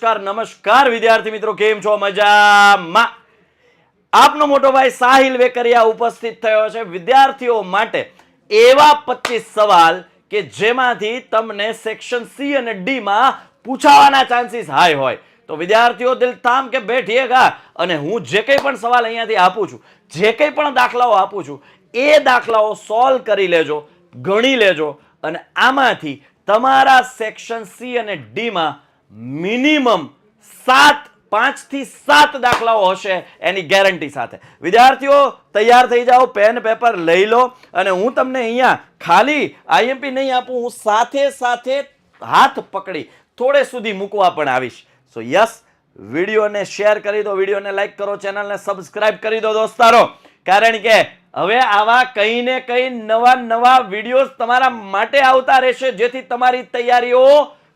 નમસ્કાર વિદ્યાર્થી મિત્રો, કેમ છો? મજામાં? આપનો મોટો ભાઈ સાહિલ વેકરિયા ઉપસ્થિત થયો છે વિદ્યાર્થીઓ માટે એવા 25 સવાલ કે જેમાંથી તમને સેક્શન સી અને ડી માં પૂછાવાના ચાન્સીસ હાઈ હોય. તો વિદ્યાર્થીઓ દિલ થામ કે બેઠિએગા અને હું જે કંઈ પણ સવાલ અહીંયાથી આપું છું, જે કંઈ પણ દાખલાઓ આપું છું, એ દાખલાઓ સોલ્વ કરી લેજો, ગણી લેજો અને આમાંથી તમારા સેક્શન સી અને ડી માં મિનિમમ 5 થી 7 દાખલાઓ હશે એની ગેરંટી સાથે. વિદ્યાર્થીઓ તૈયાર થઈ જાઓ, પેન પેપર લઈ લો અને હું તમને અહીંયા ખાલી આઈએમપી નહીં આપું, હું સાથે સાથે હાથ પકડી થોડે સુધી મૂકવા પણ આવીશ. સો યસ, વિડીયોને શેર કરી દો, વિડીયોને લાઈક કરો, ચેનલને સબસ્ક્રાઇબ કરી દો દોસ્તારો, કારણ કે હવે આવા કઈ ને કઈ નવા વિડીયોઝ તમારા માટે આવતા રહેશે, જેથી તમારી તૈયારીઓ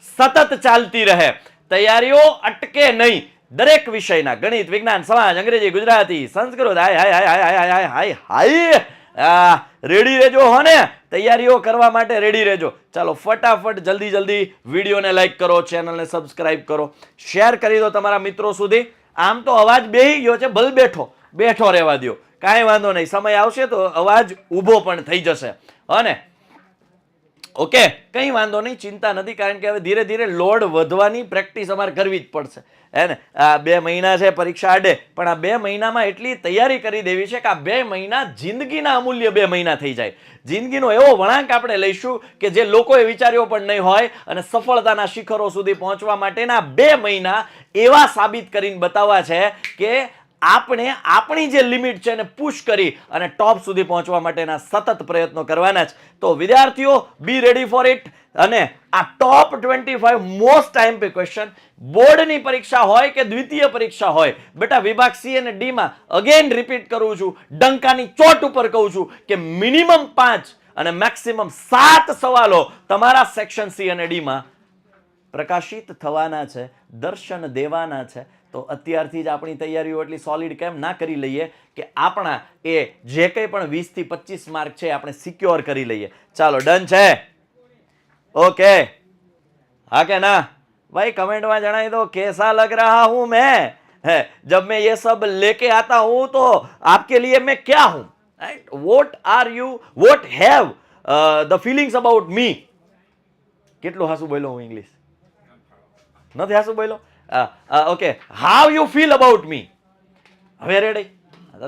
સતત ચાલતી રહે, તૈયારીઓ અટકે નહીં. દરેક વિષયના ગણિત, વિજ્ઞાન, સમાજ, અંગ્રેજી, ગુજરાતી, સંસ્કૃત, રેડી રહેજો હો ને, તૈયારીઓ કરવા માટે રેડી રહેજો. ચાલો ફટાફટ જલ્દી વિડીયોને લાઈક કરો, ચેનલને સબસ્ક્રાઇબ કરો, શેર કરી દો તમારા મિત્રો સુધી. આમ તો અવાજ બેહી ગયો છે, ભલ બેઠો રહેવા દો, કાંઈ વાંધો નહીં, સમય આવશે તો અવાજ ઊભો પણ થઈ જશે. અને ઓકે, કંઈ વાંધો નહીં, ચિંતા નથી, કારણ કે હવે ધીરે ધીરે લોડ વધવાની પ્રેક્ટિસ અમારે કરવી જ પડશે, હે ને. આ 2 મહિના છે પરીક્ષા આડે, પણ આ 2 મહિનામાં એટલી તૈયારી કરી દેવી છે કે આ 2 મહિના જિંદગીના અમૂલ્ય 2 મહિના થઈ જાય. જિંદગીનો એવો વળાંક આપણે લઈશું કે જે લોકોએ વિચાર્યો પણ નહીં હોય, અને સફળતાના શિખરો સુધી પહોંચવા માટેના 2 મહિના એવા સાબિત કરીને બતાવવા છે કે આપણે આપણી જે લિમિટ છે એને પુશ કરી અને ટોપ સુધી પહોંચવા માટેના સતત પ્રયત્નો કરવાના છે. તો વિદ્યાર્થીઓ બી રેડી ફોર ઇટ. અને આ ટોપ 25 મોસ્ટ આઈએમપી ક્વેશ્ચન, બોર્ડની પરીક્ષા હોય કે દ્વિતીય પરીક્ષા હોય, બેટા વિભાગ સી અને ડી માં અગેન રિપીટ કરું છું, ડંકાની ચોટ ઉપર કહું છું કે મિનિમમ 5 અને મેક્સિમમ 7 સવાલો તમારા સેક્શન સી અને ડી માં પ્રકાશિત થવાના છે, દર્શન દેવાના છે. તો અત્યારથી જ આપણી તૈયારીઓ એટલી સોલિડ કેમ ના કરી લઈએ કે આપણા એ જે કંઈ પણ 20 થી 25 માર્ક છે આપણે સિક્યોર કરી લઈએ. ચાલો ડન છે? ओके, हाँ क्या ना भाई, कमेंट में जनाई दो कैसा लग रहा हूं मैं, है जब मैं ये सब लेके आता हूं तो आपके लिए मैं क्या हूं, right? What are you, what have the feelings about me. કેટલું હાસુ બોલ્યો હું? ઇંગ્લિશ નથી હાસુ બોલ્યો? Okay, how you feel about me. હવે રેડી?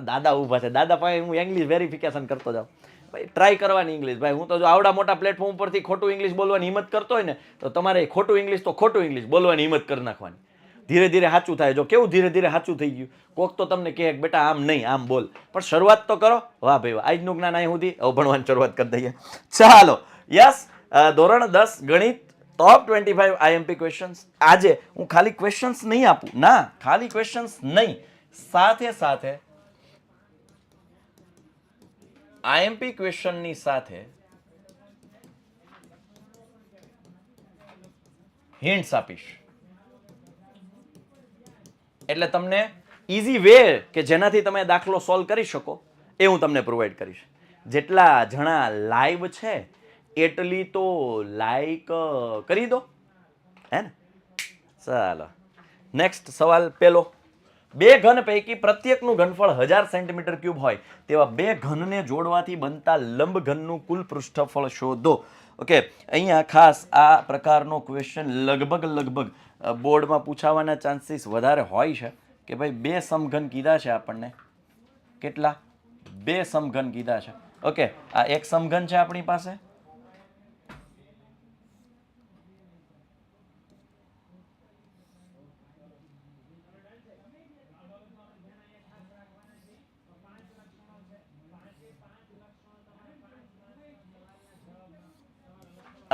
દાદા ઊભા છે, દાદા પાસે હું ઇંગ્લિશ વેરિફિકેશન કરતો જાઉં. ભાઈ ટ્રાય કરવાની ઇંગ્લિશ. ભાઈ હું તો જો આવડા મોટા પ્લેટફોર્મ પરથી ખોટું ઇંગ્લિશ બોલવાની હિંમત કરતો હોય ને, તો તમારે ખોટું ઇંગ્લિશ તો ખોટું ઇંગ્લિશ બોલવાની હિંમત કરી નાખવાની. ધીરે ધીરે સાચું થાય. જો કેવું ધીરે ધીરે સાચું થઈ ગયું, કોક તો તમને કહે બેટા આમ નહીં આમ બોલ, પણ શરૂઆત તો કરો. વાહ ભાઈ વાહ, આજનું જ્ઞાન અહીં સુધી હવે ભણવાની શરૂઆત કરી દઈએ. ચાલો યસ, ધોરણ 10 ગણિત ટોપ 25 આઈએમપી ક્વેશ્ચન્સ. આજે હું ખાલી ક્વેશ્ચન્સ નહીં આપું, ના ખાલી ક્વેશ્ચન્સ નહીં, સાથે સાથે આઈએમપી ક્વેશ્ચનની સાથે હિન્ટ્સ આપીશ. એટલે તમને ઈઝી વે કે જેનાથી તમે દાખલો સોલ્વ કરી શકો એ હું તમને પ્રોવાઈડ કરીશ. જેટલા જણા લાઈવ છે એટલી તો લાઈક કરી દો, હે ને. ચાલો નેક્સ્ટ સવાલ પહેલો. 2 ઘન પૈકી પ્રત્યેકનું ઘનફળ 1000 સેન્ટીમીટર ક્યુબ હોય તેવા 2 ઘનને જોડવાથી બનતા લંબઘનનું કુલ પૃષ્ઠફળ શોધો. ઓકે, અહીંયા ખાસ આ પ્રકારનો ક્વેશ્ચન લગભગ બોર્ડમાં પૂછાવાના ચાન્સીસ વધારે હોય છે કે ભાઈ 2 સમઘન કીધા છે આપણને. કેટલા? 2 સમઘન કીધા છે. ઓકે, આ એક સમઘન છે આપણી પાસે,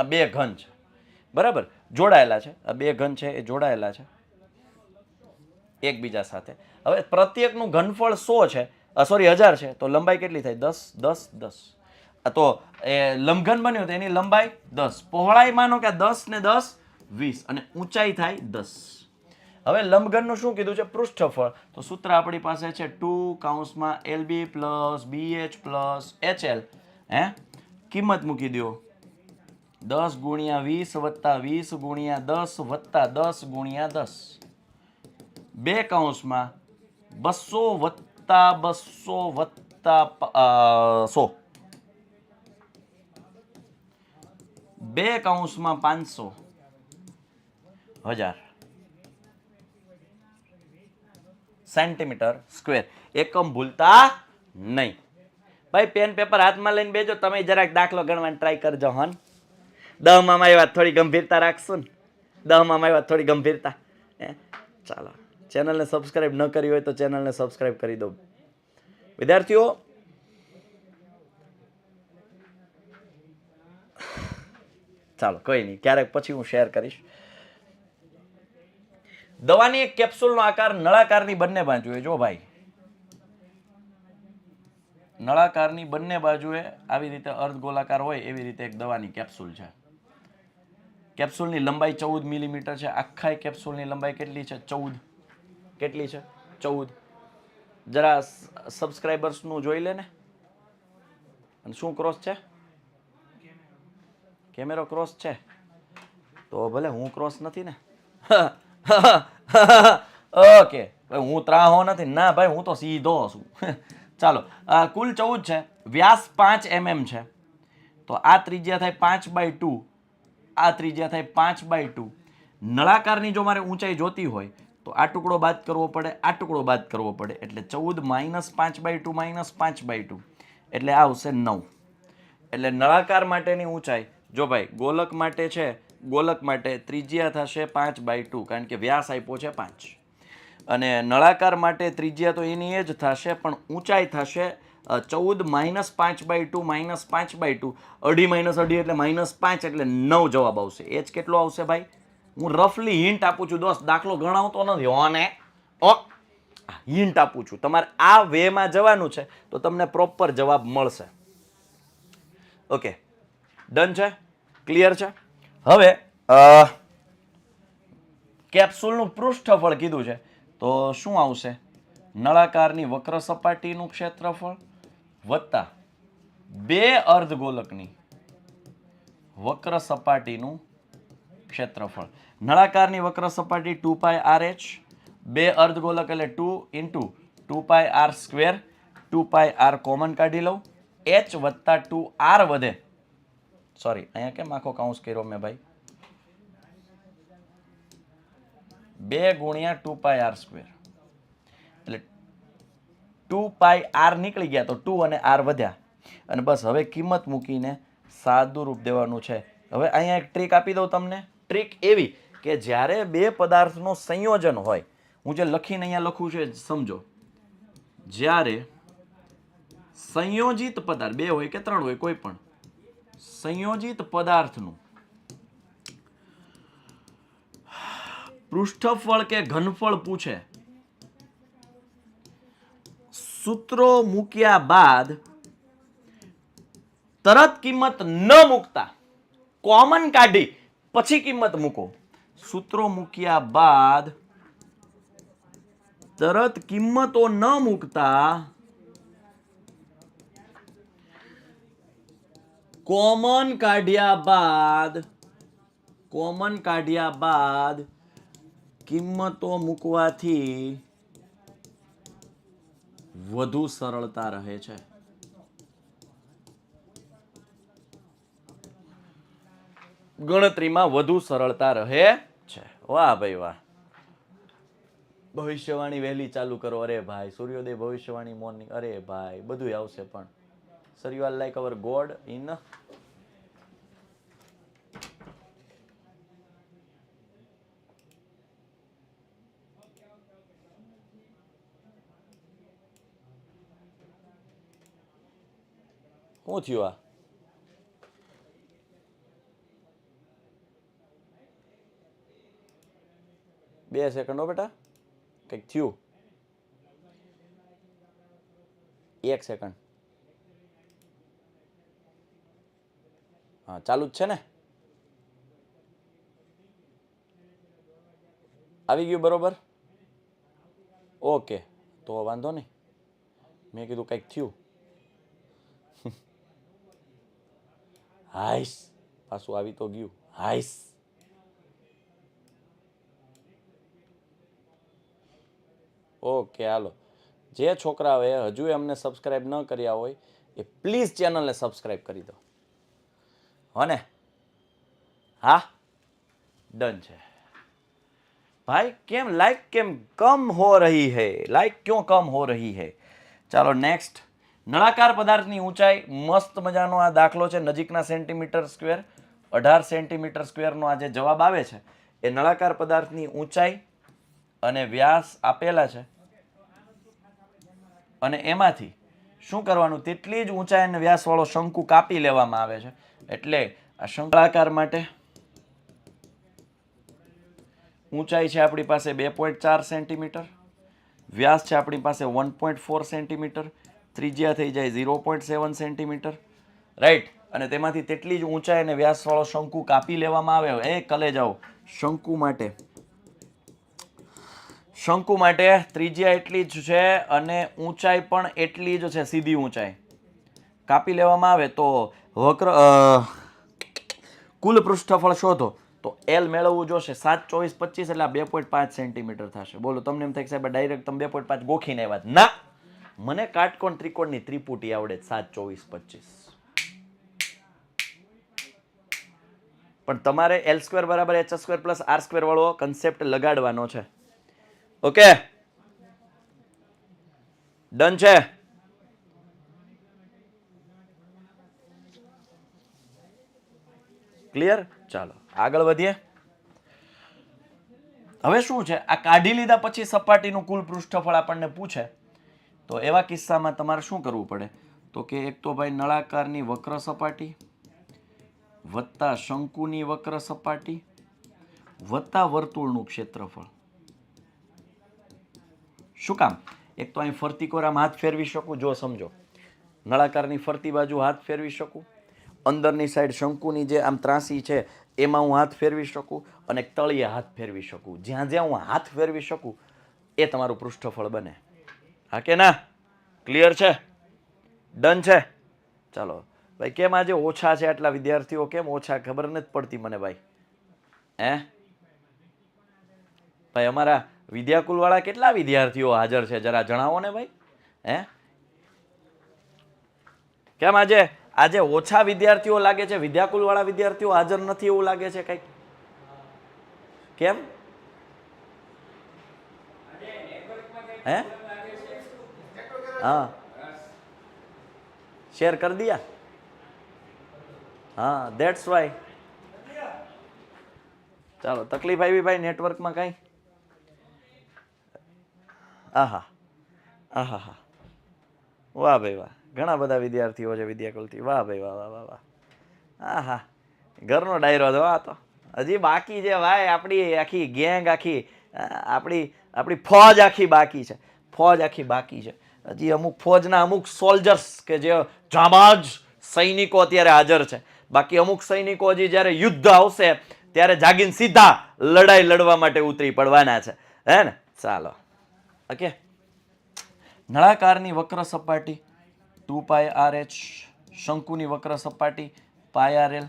આ 2 ઘન છે, બરાબર, જોડાયેલા છે. આ 2 ઘન છે એ જોડાયેલા છે એકબીજા સાથે. હવે પ્રત્યેકનું ઘનફળ 100 છે, સોરી 1000 છે, તો લંબાઈ કેટલી થાય? 10 10 10. તો એ લંબઘન બન્યું તો એની લંબાઈ 10, પહોળાઈ માનો કે 10 ને 10 20 અને ઊંચાઈ થાય 10. હવે લંબઘનનું શું કીધું છે? પૃષ્ઠફળ. તો સૂત્ર આપણી પાસે છે 2 LB + BH + HL. હે, કિંમત મૂકી દો 10 ગુણ્યા 20 વત્તા 20 ગુણ્યા 10 વત્તા 10 ગુણ્યા 10 બે કૌંસમાં 200 વત્તા 200 વત્તા 100 બે કૌંસમાં 500 1000 સેન્ટીમીટર સ્ક્વેર. એકમ ભૂલતા નહીં ભાઈ. પેન પેપર હાથમાં લઈને બેજો. તમે જરાક દાખલો ગણવાની ટ્રાય કરજો. હન 10 માં આવ્યા થોડી ગંભીરતા રાખશો ને. 10 માં આવ્યા થોડી ગંભીરતા. ચાલો, ચેનલને સબસ્ક્રાઇબ ન કરી હોય તો ચેનલને સબસ્ક્રાઇબ કરી દો વિદ્યાર્થીઓ. ચાલો કોઈ નહીં, ક્યારેક પછી હું શેર કરીશ. દવાની એક કેપ્સ્યુલનો આકાર નળાકારની બંને બાજુએ, જો ભાઈ નળાકારની બંને બાજુએ આવી રીતે અર્ધગોલાકાર હોય એવી રીતે એક દવાની કેપ્સ્યુલ છે. કેપ્સ્યુલની લંબાઈ 14 મિલીમીટર છે. આખા કેપ્સ્યુલની લંબાઈ કેટલી છે? 14. કેટલી છે? 14. જરા સબસ્ક્રાઇબર્સનું જોઈ લે ને. અને શું ક્રોસ છે? કેમેરો ક્રોસ છે તો ભલે, હું ક્રોસ નથી ને. ઓકે, હું ત્રાહો નથી ના ભાઈ, હું તો સીધો છું. ચાલો, કુલ 14 છે. વ્યાસ 5 mm છે. તો આ ત્રિજ્યા થાય 5/2, આ ત્રિજ્યા થાય 5/2. નળાકારની જો મારે ઊંચાઈ જોતી હોય તો આ ટુકડો બાદ કરવો પડે, આ ટુકડો બાદ કરવો પડે. એટલે 14 - 5/2 - 5/2 એટલે આવશે 9. એટલે નળાકાર માટેની ઊંચાઈ, જો ભાઈ ગોલક માટે છે, ગોલક માટે ત્રિજ્યા થશે 5/2 કારણ કે વ્યાસ આપ્યો છે 5. અને નળાકાર માટે ત્રિજ્યા તો એની એ જ થશે, પણ ઊંચાઈ થશે 14 - 5/2 - 5/2. અઢી માઇનસ અઢી એટલે -5 એટલે 9 જવાબ આવશે. એ જ કેટલો આવશે ભાઈ? હું રફલી હિન્ટ આપું છું દોસ્ત, દાખલો ગણાવતો નથી. હોને હિન્ટ આપું છું. તમારે આ વેમાં જવાનું છે તો તમને પ્રોપર જવાબ મળશે. ઓકે, ડન છે? ક્લિયર છે? હવે કેપ્સ્યુલનું પૃષ્ઠફળ કીધું છે તો શું આવશે? નળાકારની વક્ર સપાટીનું ક્ષેત્રફળ વત્તા બે અર્ધગોલકની વક્ર સપાટીનું ક્ષેત્રફળ. નળાકારની વક્ર સપાટી 2πrh, બે અર્ધગોલક એટલે 2 × 2πr². 2πr કોમન કાઢી લઉં. h વત્તા 2r વધે. સોરી, અહીંયા કેમ આખો કૌંસ કર્યો મેં ભાઈ? 2 × 2πr². એટલે 2πr નીકળી ગયા તો 2 અને r વધ્યા. અને બસ હવે કિંમત મૂકીને સાદું રૂપ દેવાનું છે. હવે અહીંયા એક ટ્રીક આપી દઉં તમને. ટ્રીક એવી કે જ્યારે બે પદાર્થનો સંયોજન હોય, હું જે લખીને અહીંયા લખું છું સમજો. જ્યારે સંયોજિત પદાર્થ, બે હોય કે ત્રણ હોય, કોઈ પણ સંયોજિત પદાર્થનું પૃષ્ઠફળ કે ઘનફળ પૂછે, સૂત્રો મૂક્યા બાદ તરત કિંમત ન મૂકતા, કોમન કાઢી પછી કિંમત મૂકો. સૂત્રો મૂક્યા બાદ તરત કિંમતો ન મૂકતા કોમન કાઢ્યા બાદ કિંમતો મૂકવાથી વધુ સરળતા રહે છે. ગણતરીમાં વધુ સરળતા રહે છે. વાહ ભાઈ વાહ. ભવિષ્યવાણી વહેલી ચાલુ કરો. અરે ભાઈ, સૂર્યોદય ભવિષ્યવાણી મોર્નિંગ. અરે ભાઈ, બધું આવશે. પણ sir you are like our god in શું થયું? આ 2 સેકન્ડ હો બેટા, કંઈક થયું. 1 સેકન્ડ. હા, ચાલુ જ છે ને? આવી ગયું બરોબર? ઓકે, તો વાંધો નહીં. મેં કીધું કંઈક થયું. હાઈશ, પાછું આવી તો ગયું. હાઈસ ઓકે હાલો, જે છોકરાઓએ હજુ અમને સબસ્ક્રાઇબ ન કર્યા હોય એ પ્લીઝ ચેનલને સબસ્ક્રાઇબ કરી દો. हो ने? हाँ डन है भाई. केम लाइक केम कम हो रही है? लाइक क्यों कम हो रही है? ચાલો નેક્સ્ટ. નળાકાર પદાર્થની ઊંચાઈ મસ્ત મજાનો આ દાખલો છે. નજીકના સેન્ટીમીટર સ્ક્વેર 18 સેન્ટીમીટર સ્ક્વેરનો આ જે જવાબ આવે છે એ નળાકાર પદાર્થની ઊંચાઈ અને વ્યાસ આપેલા છે અને એમાંથી શું કરવાનું, તેટલી જ ઊંચાઈ અને વ્યાસવાળો શંકુ કાપી લેવામાં આવે છે. એટલે આ શંકુઆકાર માટે ઊંચાઈ છે આપણી પાસે 2.4 સેન્ટીમીટર, વ્યાસ છે આપણી પાસે 1.4 સેન્ટીમીટર, ત્રિજ્યા થઈ જાય 0.7 સેન્ટીમીટર, રાઈટ. અને તેમાંથી તેટલી જ ઊંચાઈ અને વ્યાસવાળો શંકુ કાપી લેવામાં આવે. એ કલે જાઓ, શંકુ માટે ત્રિજ્યા એટલી જ છે અને ઊંચાઈ પણ એટલી જ છે, સીધી ઊંચાઈ કાપી લેવામાં આવે તો વક્ર કુલ પૃષ્ઠફળ શોધો તો એલ મેળવવું જોશે 7, 24, 25 એટલે 2.5 સેન્ટીમીટર થશે. બોલો, તમને એમ થાય કે સાહેબ ડાયરેક્ટ તમે 2.5 ગોખીને આવ્યા? ના, મને કાટકોણ ત્રિકોણની ત્રિપુટી આવડે 7, 24, 25. પણ તમારે L² = H² + R² વાળો કન્સેપ્ટ લગાડવાનો છે. ઓકે, ડન છે. ક્લિયર? ચાલો આગળ વધીએ. હવે શું છે, આ કાઢી લીધા પછી સપાટીનું કુલ પૃષ્ઠફળ આપણને પૂછે તો એવા કિસ્સામાં તમારે શું કરવું પડે? તો કે એક તો ભાઈ નળાકારની વક્ર સપાટી વત્તા શંકુની વક્ર સપાટી વત્તા વર્તુળનું ક્ષેત્રફળ. શું કામ? એક તો અહીં ફરતી કોરામાં હાથ ફેરવી શકું, જો સમજો, નળાકારની ફરતી બાજુ હાથ ફેરવી શકું, અંદરની સાઈડ શંકુની જે આમ ત્રાસી છે એમાં હું હાથ ફેરવી શકું અને તળિયે હાથ ફેરવી શકું. જ્યાં જ્યાં હું હાથ ફેરવી શકું એ તમારું પૃષ્ઠફળ બને. હા કે ના? ક્લિયર છે? ડન છે? ચાલો ભાઈ, કેમ આજે ઓછા છે આટલા વિદ્યાર્થીઓ? કેમ ઓછા? ખબર નથી પડતી મને ભાઈ. ભાઈ અમારા વિદ્યાકુલ વાળા કેટલા વિદ્યાર્થીઓ હાજર છે જરા જણાવો ને ભાઈ. કેમ આજે ઓછા વિદ્યાર્થીઓ લાગે છે? વિદ્યાકુલ વાળા વિદ્યાર્થીઓ હાજર નથી એવું લાગે છે કઈક? કેમ? હા, શેર કરી દિયા? હા, ધેટ્સ વાય. ચાલો, તકલીફ આવી ભાઈ નેટવર્કમાં કઈ? આહા આહા, વાહ ભાઈ વાહ, ઘણા બધા વિદ્યાર્થીઓ છે વિદ્યાકુલથી. વાહ ભાઈ વાહ વાહ વાહ વાહ. આહા, ઘરનો ડાયરો હતો આ તો. હજી બાકી છે ભાઈ, આપણી આખી ગેંગ, આખી આપણી ફોજ આખી બાકી છે. ફોજ આખી બાકી છે. હજી અમુક ફોજના અમુક સોલ્જર્સ કે જે જાબાજ સૈનિકો અત્યારે હાજર છે. બાકી અમુક સૈનિકો હજી જ્યારે યુદ્ધ આવશે ત્યારે જાગીને સીધા લડાઈ લડવા માટે ઉતરી પડવાના છે. હે ને? ચાલો ઓકે. નળાકારની વક્ર સપાટી 2πRh, શંકુની વક્ર સપાટી πRL,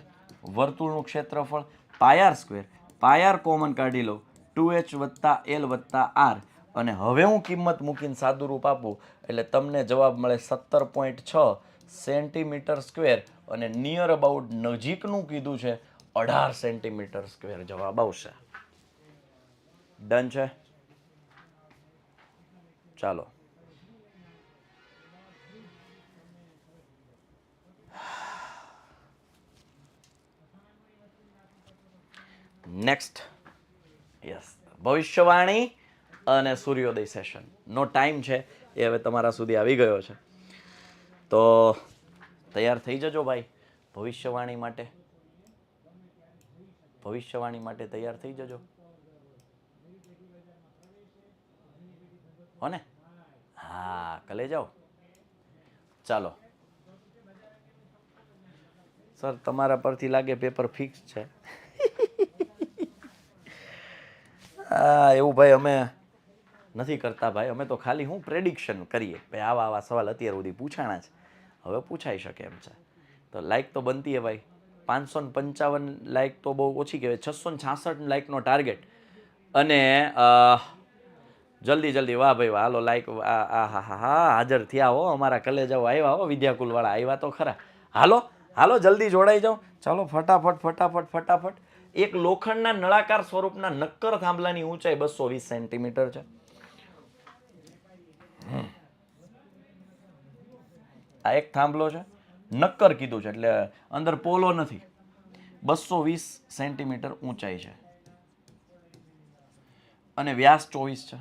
વર્તુળનું ક્ષેત્રફળ πr², πr કોમન કાઢી લો 2h + L + R, અને હવે હું કિંમત મૂકીને સાદુરૂપ આપું એટલે તમને જવાબ મળે 17.6 સેન્ટીમીટર સ્ક્વેર અને નિયર અબાઉટ નજીકનું કીધું છે 18 સેન્ટીમીટર સ્ક્વેર જવાબ આવશે. ડન છે? ચાલો નેક્સ્ટ. યસ, ભવિષ્યવાણી અને સૂર્યોદય સેશન નો ટાઈમ છે એ હવે તમારા સુધી આવી ગયો છે. તો તૈયાર થઈ જજો ભાઈ ભવિષ્યવાણી માટે. ભવિષ્યવાણી માટે તૈયાર થઈ જજો હો ને? હા, કલે જાઓ. ચાલો સર, તમારા પરથી લાગે પેપર ફિક્સ છે. એવું ભાઈ અમે નથી કરતા ભાઈ. અમે તો ખાલી હું પ્રેડિક્શન કરીએ ભાઈ, આવા સવાલ અત્યાર સુધી પૂછાણા છે, હવે પૂછાઈ શકે એમ છે. તો લાઈક તો બનતી હે ભાઈ. 555 લાઇક તો બહુ ઓછી કહેવાય. 666 લાઇકનો ટાર્ગેટ. અને જલ્દી જલ્દી, વાહ ભાઈ વાહ, હાલો લાઈક, હા હા હા હા, હાજર થયા હો અમારા કલેજાઓ, આવ્યા હો વિદ્યાકુલવાળા, આવ્યા તો ખરા. હાલો હાલો, જલ્દી જોડાઈ જાઓ. ચાલો ફટાફટ ફટાફટ ફટાફટ. એક લોખંડના નળાકાર સ્વરૂપના નક્કર થાંભલાની ઊંચાઈ 220 સેન્ટીમીટર છે. આ એક થાંભલો છે, નક્કર કીધું છે એટલે અંદર પોલો નથી. 220 સેન્ટીમીટર ઊંચાઈ છે અને વ્યાસ 24 છે.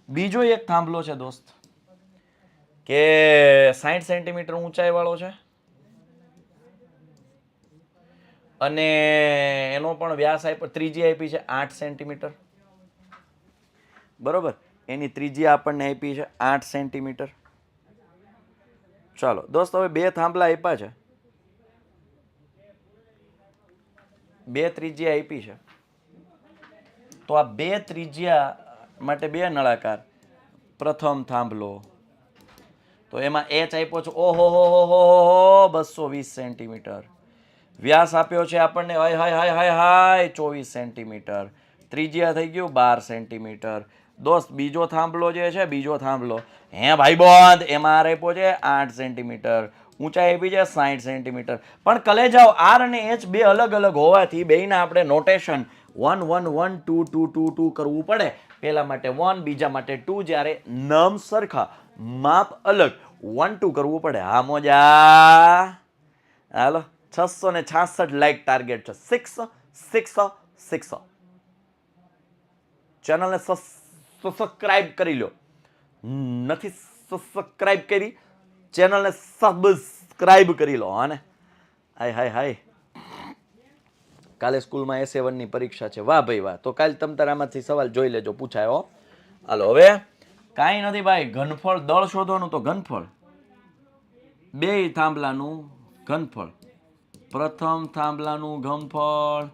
બીજો એક થાંભલો છે દોસ્ત, કે 60 સેન્ટીમીટર ઊંચાઈ વાળો છે અને એનો પણ વ્યાસ આપ્યો, ત્રિજ્યા આપી છે 8 સેન્ટીમીટર. બરોબર, એની ત્રિજ્યા આપણને આપી છે 8 સેન્ટીમીટર. ચાલો દોસ્ત, હવે બે થાંભલા આપ્યા છે, બે ત્રિજ્યા આપી છે, તો આ બે ત્રિજ્યા માટે બે નળાકાર. પ્રથમ થાંભલો, તો એમાં એચ આપ્યો છે, ઓહો હો હો હો 220 સેન્ટીમીટર. વ્યાસ આપ્યો છે આપણને, હાય હાય હાય હાય હાય 24 સેન્ટીમીટર. ત્રિજ્યા થઈ ગયું 12 સેન્ટીમીટર. દોસ્ત, બીજો થાંભલો જે છે, બીજો થાંભલો, હે ભાઈબંધ, એમાં આપ્યો છે 8 સેન્ટીમીટર. ઊંચાઈ આપી છે 60 સેન્ટીમીટર. પણ કલેજાઓ, આર અને એચ બે અલગ અલગ હોવાથી બેયના આપણે નોટેશન 1 1 1 2 2 2 2 કરવું પડે. પહેલા માટે 1, બીજા માટે 2, જ્યારે નામ સરખા માપ અલગ 1 2 કરવું પડે. હા મોજા, હાલો 666 લાઈક ટાર્ગેટ છે. 6 6 6. ચેનલને સબસ્ક્રાઇબ કરી લો. નથી સબસ્ક્રાઇબ કરી, ચેનલને સબસ્ક્રાઇબ કરી લો. હા ને, હાય હાય હાય. કાલે સ્કૂલમાં SA1 ની પરીક્ષા છે. વાહ ભાઈ વાહ. તો કાલે તમ તારામાંથી સવાલ જોઈ લેજો, પૂછાય હો. હાલો, હવે કાંઈ નથી ભાઈ, ઘનફળ દળ શોધવાનું. તો ઘનફળ બે થાંભલાનું ઘનફળ, પ્રથમ થાંભલાનું ઘનફળ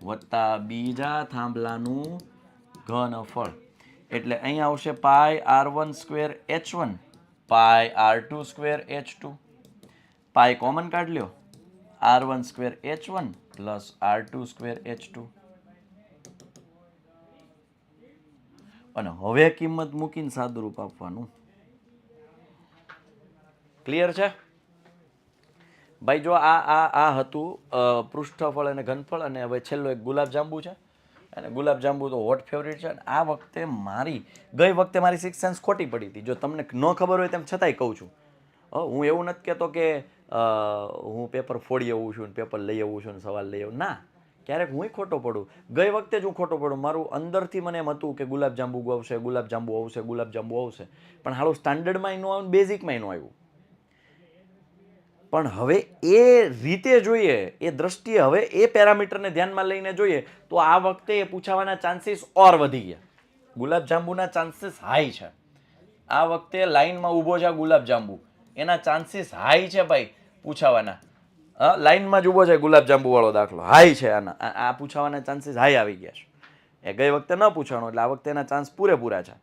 વત્તા બીજા થાંભલાનું ઘનફળ, એટલે અહીંયા આવશે પાઈ r1 સ્ક્વેર h1 પાઈ r2 સ્ક્વેર h2. પાઈ કોમન કાઢ લ્યો, r1 square h1 plus r2 square h2. અને હવે કિંમત મૂકીને સાદુરૂપ આપવાનું. ક્લિયર છે ભાઈ? જો આ હતું પૃષ્ઠફળ અને ઘનફળ. અને હવે છેલ્લો એક ગુલાબજાંબુ છે. અને ગુલાબજાંબુ તો હોટ ફેવરિટ છે. આ વખતે ગઈ વખતે મારી 6th સેન્સ ખોટી પડી હતી. જો તમને ન ખબર હોય તેમ છતાંય કહું છું. હું એવું નથી કહેતો કે હું પેપર ફોડી આવું છું, પેપર લઈ આવું છું, સવાલ લઈ આવું. ના, ક્યારેક હું ખોટો પડું. ગઈ વખતે જ હું ખોટો પડું. મારું અંદરથી મને એમ હતું કે ગુલાબજાંબુ આવશે, ગુલાબજાંબુ આવશે, ગુલાબજાંબુ આવશે. પણ હાલું સ્ટાન્ડર્ડમાં ન આવ્યું, બેઝિકમાં ન આવ્યું. પણ હવે એ રીતે જોઈએ, એ દ્રષ્ટિએ હવે એ પેરામીટરને ધ્યાનમાં લઈને જોઈએ, તો આ વખતે એ પૂછાવાના ચાન્સીસ ઓર વધી ગયા. ગુલાબજાંબુના ચાન્સીસ હાઈ છે. આ વખતે લાઈનમાં ઊભો છે ગુલાબજાંબુ, એના ચાન્સીસ હાઈ છે ભાઈ પૂછાવાના. લાઈનમાં જ ઊભો છે ગુલાબજાંબુ વાળો દાખલો, હાઈ છે. આ પૂછાવાના ચાન્સીસ હાઈ આવી ગયા છે. એ ગઈ વખતે ન પૂછવાનો, એટલે આ વખતે એના ચાન્સ પૂરેપૂરા છે.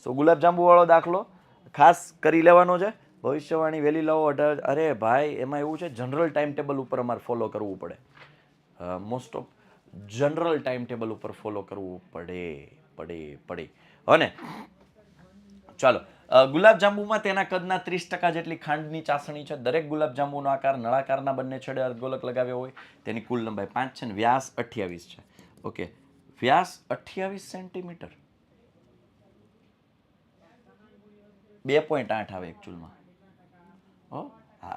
સો ગુલાબજાંબુ વાળો દાખલો ખાસ કરી લેવાનો છે. ભવિષ્યવાણી વહેલી લાવો 18. અરે ભાઈ, એમાં એવું છે, જનરલ ટાઈમ ટેબલ ઉપર અમારે ફોલો કરવું પડે. Most of general time table ઉપર ફોલો કરવું પડે. અને ચાલો, ગુલાબજાંબુમાં તેના કદના 30% જેટલી ખાંડની ચાસણી છે. દરેક ગુલાબજાંબુનો આકાર નળાકારના બંને છેડે અર્ધગોલક લગાવ્યો હોય. તેની કુલ લંબાઈ 5 છે અને વ્યાસ 28 છે. ઓકે, વ્યાસ 28 સેન્ટીમીટર, 2.8 આવે એકચ્યુઅલમાં.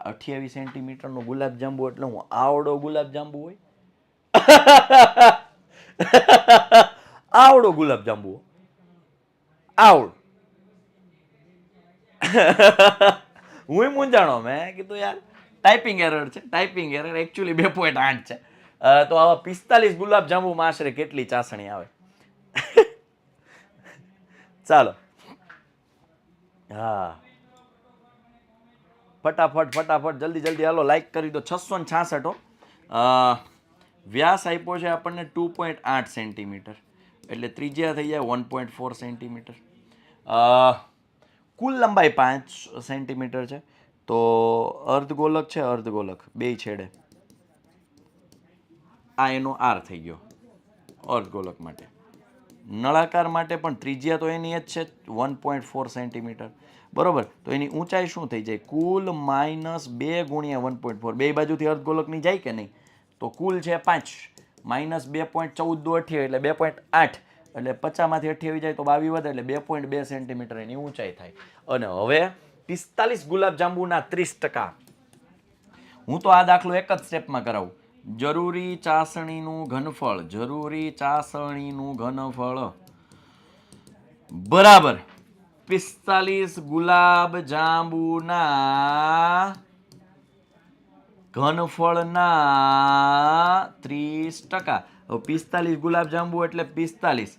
28 સેન્ટીમીટરનો ગુલાબજાંબુ એટલે હું આવડો ગુલાબજાંબુ હોય. આવડો ગુલાબજાંબુ, આવડો. હું મૂંઝાણો, મેં કીધું યાર ટાઈપિંગ એરર છે. ટાઈપિંગ એરર એકચ્યુઅલી 2.8 છે. તો આવા 45 ગુલાબજાંબુમાં આશરે કેટલી ચાસણી આવે? ચાલો, હા, ફટાફટ ફટાફટ, જલ્દી જલ્દી, હાલો લાઈક કરી દો. 666. વ્યાસ આપ્યો છે આપણને 2.8 સેન્ટીમીટર, એટલે ત્રિજ્યા થઈ જાય 1.4 સેન્ટીમીટર. કુલ લંબાઈ 5 સેન્ટીમીટર છે. તો અર્ધગોલક છે, અર્ધગોલક બે છેડે આ એનો આર થઈ ગયો અર્ધગોલક માટે. નળાકાર માટે પણ ત્રિજ્યા તો એની જ છે 1.4 સેન્ટીમીટર, બરોબર. તો એની ઊંચાઈ શું થઈ જાય? કુલ -2 ગુણ્યા 1.4, બે બાજુથી અર્ધગોલકની જાય કે નહીં? તો કુલ છે 5, -2.14 દો 28 એટલે 2.8, એટલે 50 માંથી 28 જાય તો 22 વધે એટલે 2.2 સેન્ટીમીટર એની ઊંચાઈ થાય. અને હવે 45 ગુલાબજાંબુના 30%. હું તો આ દાખલો એક જ સ્ટેપમાં કરાવું. જરૂરી ચાસણીનું ઘનફળ, જરૂરી ચાસણીનું ઘનફળ બરાબર 45 ગુલાબ જાંબુના ઘનફળના 30%. 45 ગુલાબ જાંબુ એટલે 45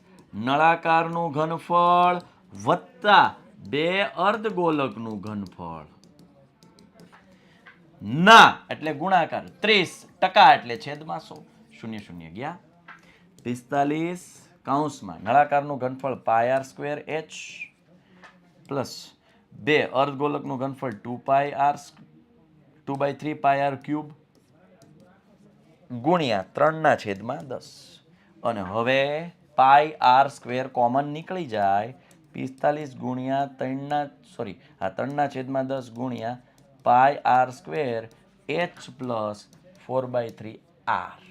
નળાકારનું ઘનફળ વત્તા 2 અર્ધગોલકનું ઘનફળ ના એટલે ગુણાકાર 30% એટલે છેદમાં 100. 0 0 ગયા. 45 કૌંસમાં નળાકારનું ઘનફળ πr² h પ્લસ 2 અર્ધગોલકનું ઘનફળ 2/3 πr³ ગુણ્યા 3/10. અને હવે πr² કોમન નીકળી જાય. 45 ગુણ્યા 3/10 ગુણ્યા πr² h પ્લસ 4/3 r.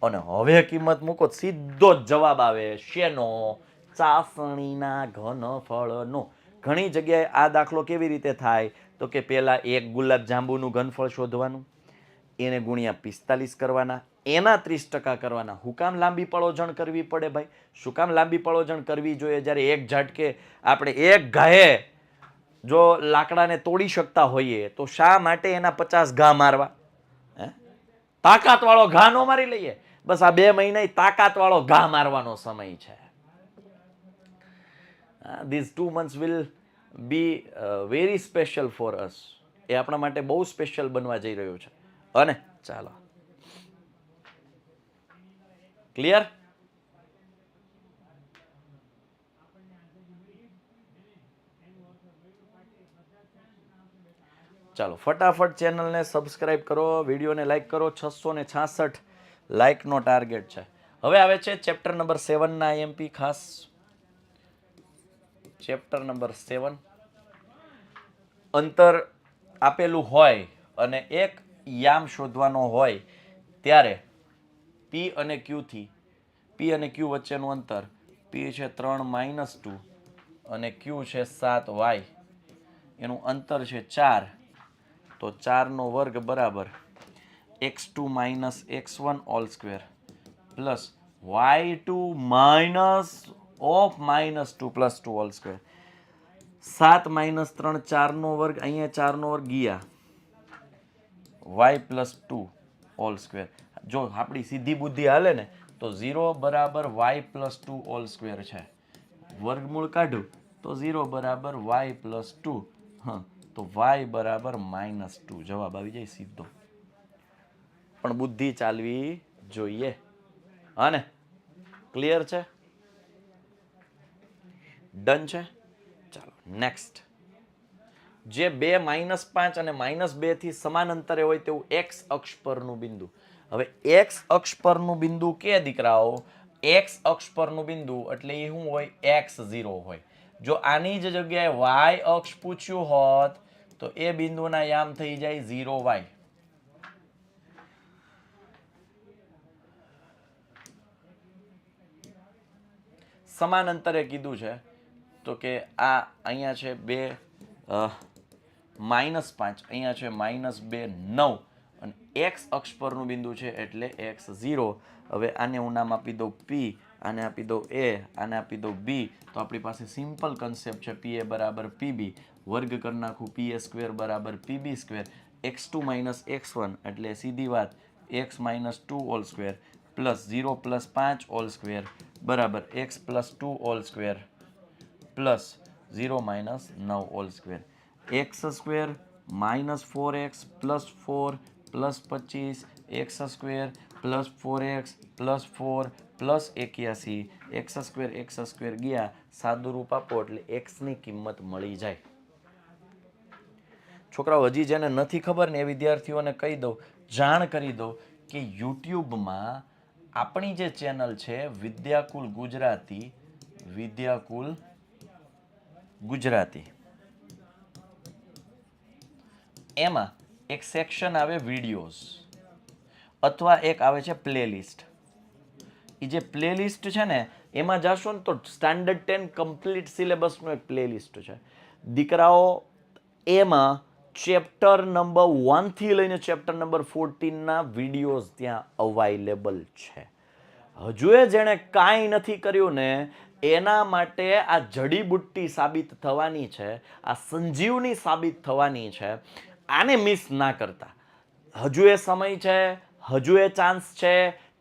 અને હવે કિંમત મૂકો સીધો જ જવાબ આવે. શેનો? ચાસણીના ઘનફળનો. ઘણી જગ્યાએ આ દાખલો કેવી રીતે થાય? તો કે પહેલા એક ગુલાબ જાંબુનું ઘનફળ શોધવાનું, એને ગુણ્યા 45 કરવાના, એના 30% કરવાના. હું કામ લાંબી પળોજણ કરવી પડે ભાઈ? શું કામ લાંબી પળોજણ કરવી જોઈએ? જ્યારે એક ઝાટકે આપણે એક ઘાએ જો લાકડાને તોડી શકતા હોઈએ તો શા માટે એના 50 ઘા મારવા? તાકાત વાળો ઘા નો મારી લઈએ? બસ આ 2 મહિના તાકાત વાળો ઘા મારવાનો સમય છે. These 2 months will be very special for us. એ આપણા માટે બહુ સ્પેશિયલ બનવા જઈ રહ્યું છે. અને ચાલો ક્લિયર? ચાલો ફટાફટ ચેનલને સબસ્ક્રાઇબ કરો, વિડીયોને લાઈક કરો. 666 લાઈકનો ટાર્ગેટ છે. હવે આવે છે ચેપ્ટર નંબર 7 ના આઈએમપી. ખાસ ચેપ્ટર નંબર 7 અંતર આપેલું હોય અને એક યામ શોધવાનો હોય ત્યારે P અને Q થી P અને Q વચ્ચેનું અંતર P છે 3 - 2 અને Q છે 7y, એનું અંતર છે 4. તો 4 નો વર્ગ બરાબર x2 - x1 whole square plus y2 - -2 plus 2 whole square. 7 - 3 4 નો વર્ગ, અહીંયા 4 નો વર્ગ ગયા y પ્લસ 2 હોલ સ્ક્વેર. જો આપણી સીધી બુદ્ધિ હાલે ને તો 0 બરાબર y પ્લસ 2 હોલ સ્ક્વેર છે. વર્ગમૂળ કાઢું તો 0 બરાબર y પ્લસ 2. તો y બરાબર -2. જવાબ આવી જાય સીધો. પણ બુદ્ધિ ચાલવી જોઈએ. હા ને? ક્લિયર છે? ડન છે? ચાલો નેક્સ્ટ. જે 2 -5 અને -2 થી સમાન અંતરે હોય તેવું x અક્ષ પરનું બિંદુ. હવે x અક્ષ પરનું બિંદુ કે દીકરાઓ? x અક્ષ પરનું બિંદુ એટલે એ શું હોય? x0 હોય. જો આની જ જગ્યાએ y અક્ષ પૂછ્યું હોત તો એ બિંદુના યામ થઈ જાય 0y. સમાન અંતરે કીધું છે તો કે આ અહીંયા છે 2 -5, અહીંયા છે -2 9 અને x અક્ષ પરનું બિંદુ છે એટલે x0. હવે આને હું નામ આપી દઉં p, આને આપી દઉં a, આને આપી દઉં b. તો આપણી પાસે સિમ્પલ કન્સેપ્ટ છે pa બરાબર pb. વર્ગ કરી નાખું pa² બરાબર pb². x2 - x1 એટલે સીધી વાત x - 2 whole square plus 0 + 5 whole square બરાબર x + 2 whole square plus 0 - 9 whole square. x² - 4x + 4 + 25 x² + 4x + 4 + 81 x² ગયા. સાદું રૂપ આપો એટલે x ની કિંમત મળી જાય. છોકરાઓ હજી જેને નથી ખબર ને એ વિદ્યાર્થીઓને કહી દઉં, જાણ કરી દઉં કે યુટ્યુબમાં આપણી જે ચેનલ છે વિદ્યાકુલ ગુજરાતી, એમાં એક સેક્શન આવે વિડીયોઝ અથવા એક આવે છે પ્લેલિસ્ટ. એ જે પ્લેલિસ્ટ છે ને એમાં જાશો ને તો સ્ટાન્ડર્ડ 10 કમ્પ્લીટ સિલેબસનું એક પ્લેલિસ્ટ છે દીકરાઓ. એમાં ચેપ્ટર નંબર 1 થી લઈને ચેપ્ટર નંબર 14 ના વિડીયોઝ ત્યાં અવાઇલેબલ છે. હજુ એ જેણે કાંઈ નથી કર્યું ને એના માટે આ જડીબુટ્ટી સાબિત થવાની છે, આ સંજીવની સાબિત થવાની છે. આને મિસ ના કરતા. હજુ એ સમય છે, હજુ એ ચાન્સ છે.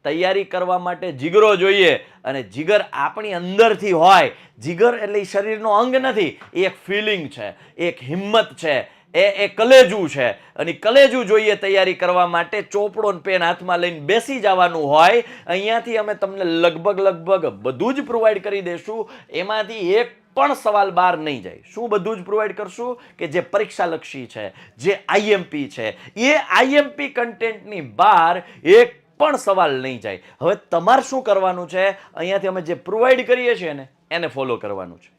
તૈયારી કરવા માટે જીગરો જોઈએ, અને જીગર આપણી અંદરથી હોય. જીગર એટલે શરીરનો અંગ નથી, એ એક ફિલિંગ છે, એક હિંમત છે, એ કલેજું છે. અને કલેજું જોઈએ તૈયારી કરવા માટે. ચોપડો ને પેન હાથમાં લઈને બેસી જવાનું હોય. અહીંયાથી અમે તમને લગભગ બધું જ પ્રોવાઈડ કરી દઈશું. એમાંથી એક પણ સવાલ બહાર નહીં જાય. શું બધું જ પ્રોવાઈડ કરશું? કે જે પરીક્ષાલક્ષી છે, જે આઈએમપી છે, એ આઈએમપી કન્ટેન્ટની બહાર એક પણ સવાલ નહીં જાય. હવે તમારે શું કરવાનું છે? અહીંયાથી અમે જે પ્રોવાઈડ કરીએ છીએ ને એને ફોલો કરવાનું છે.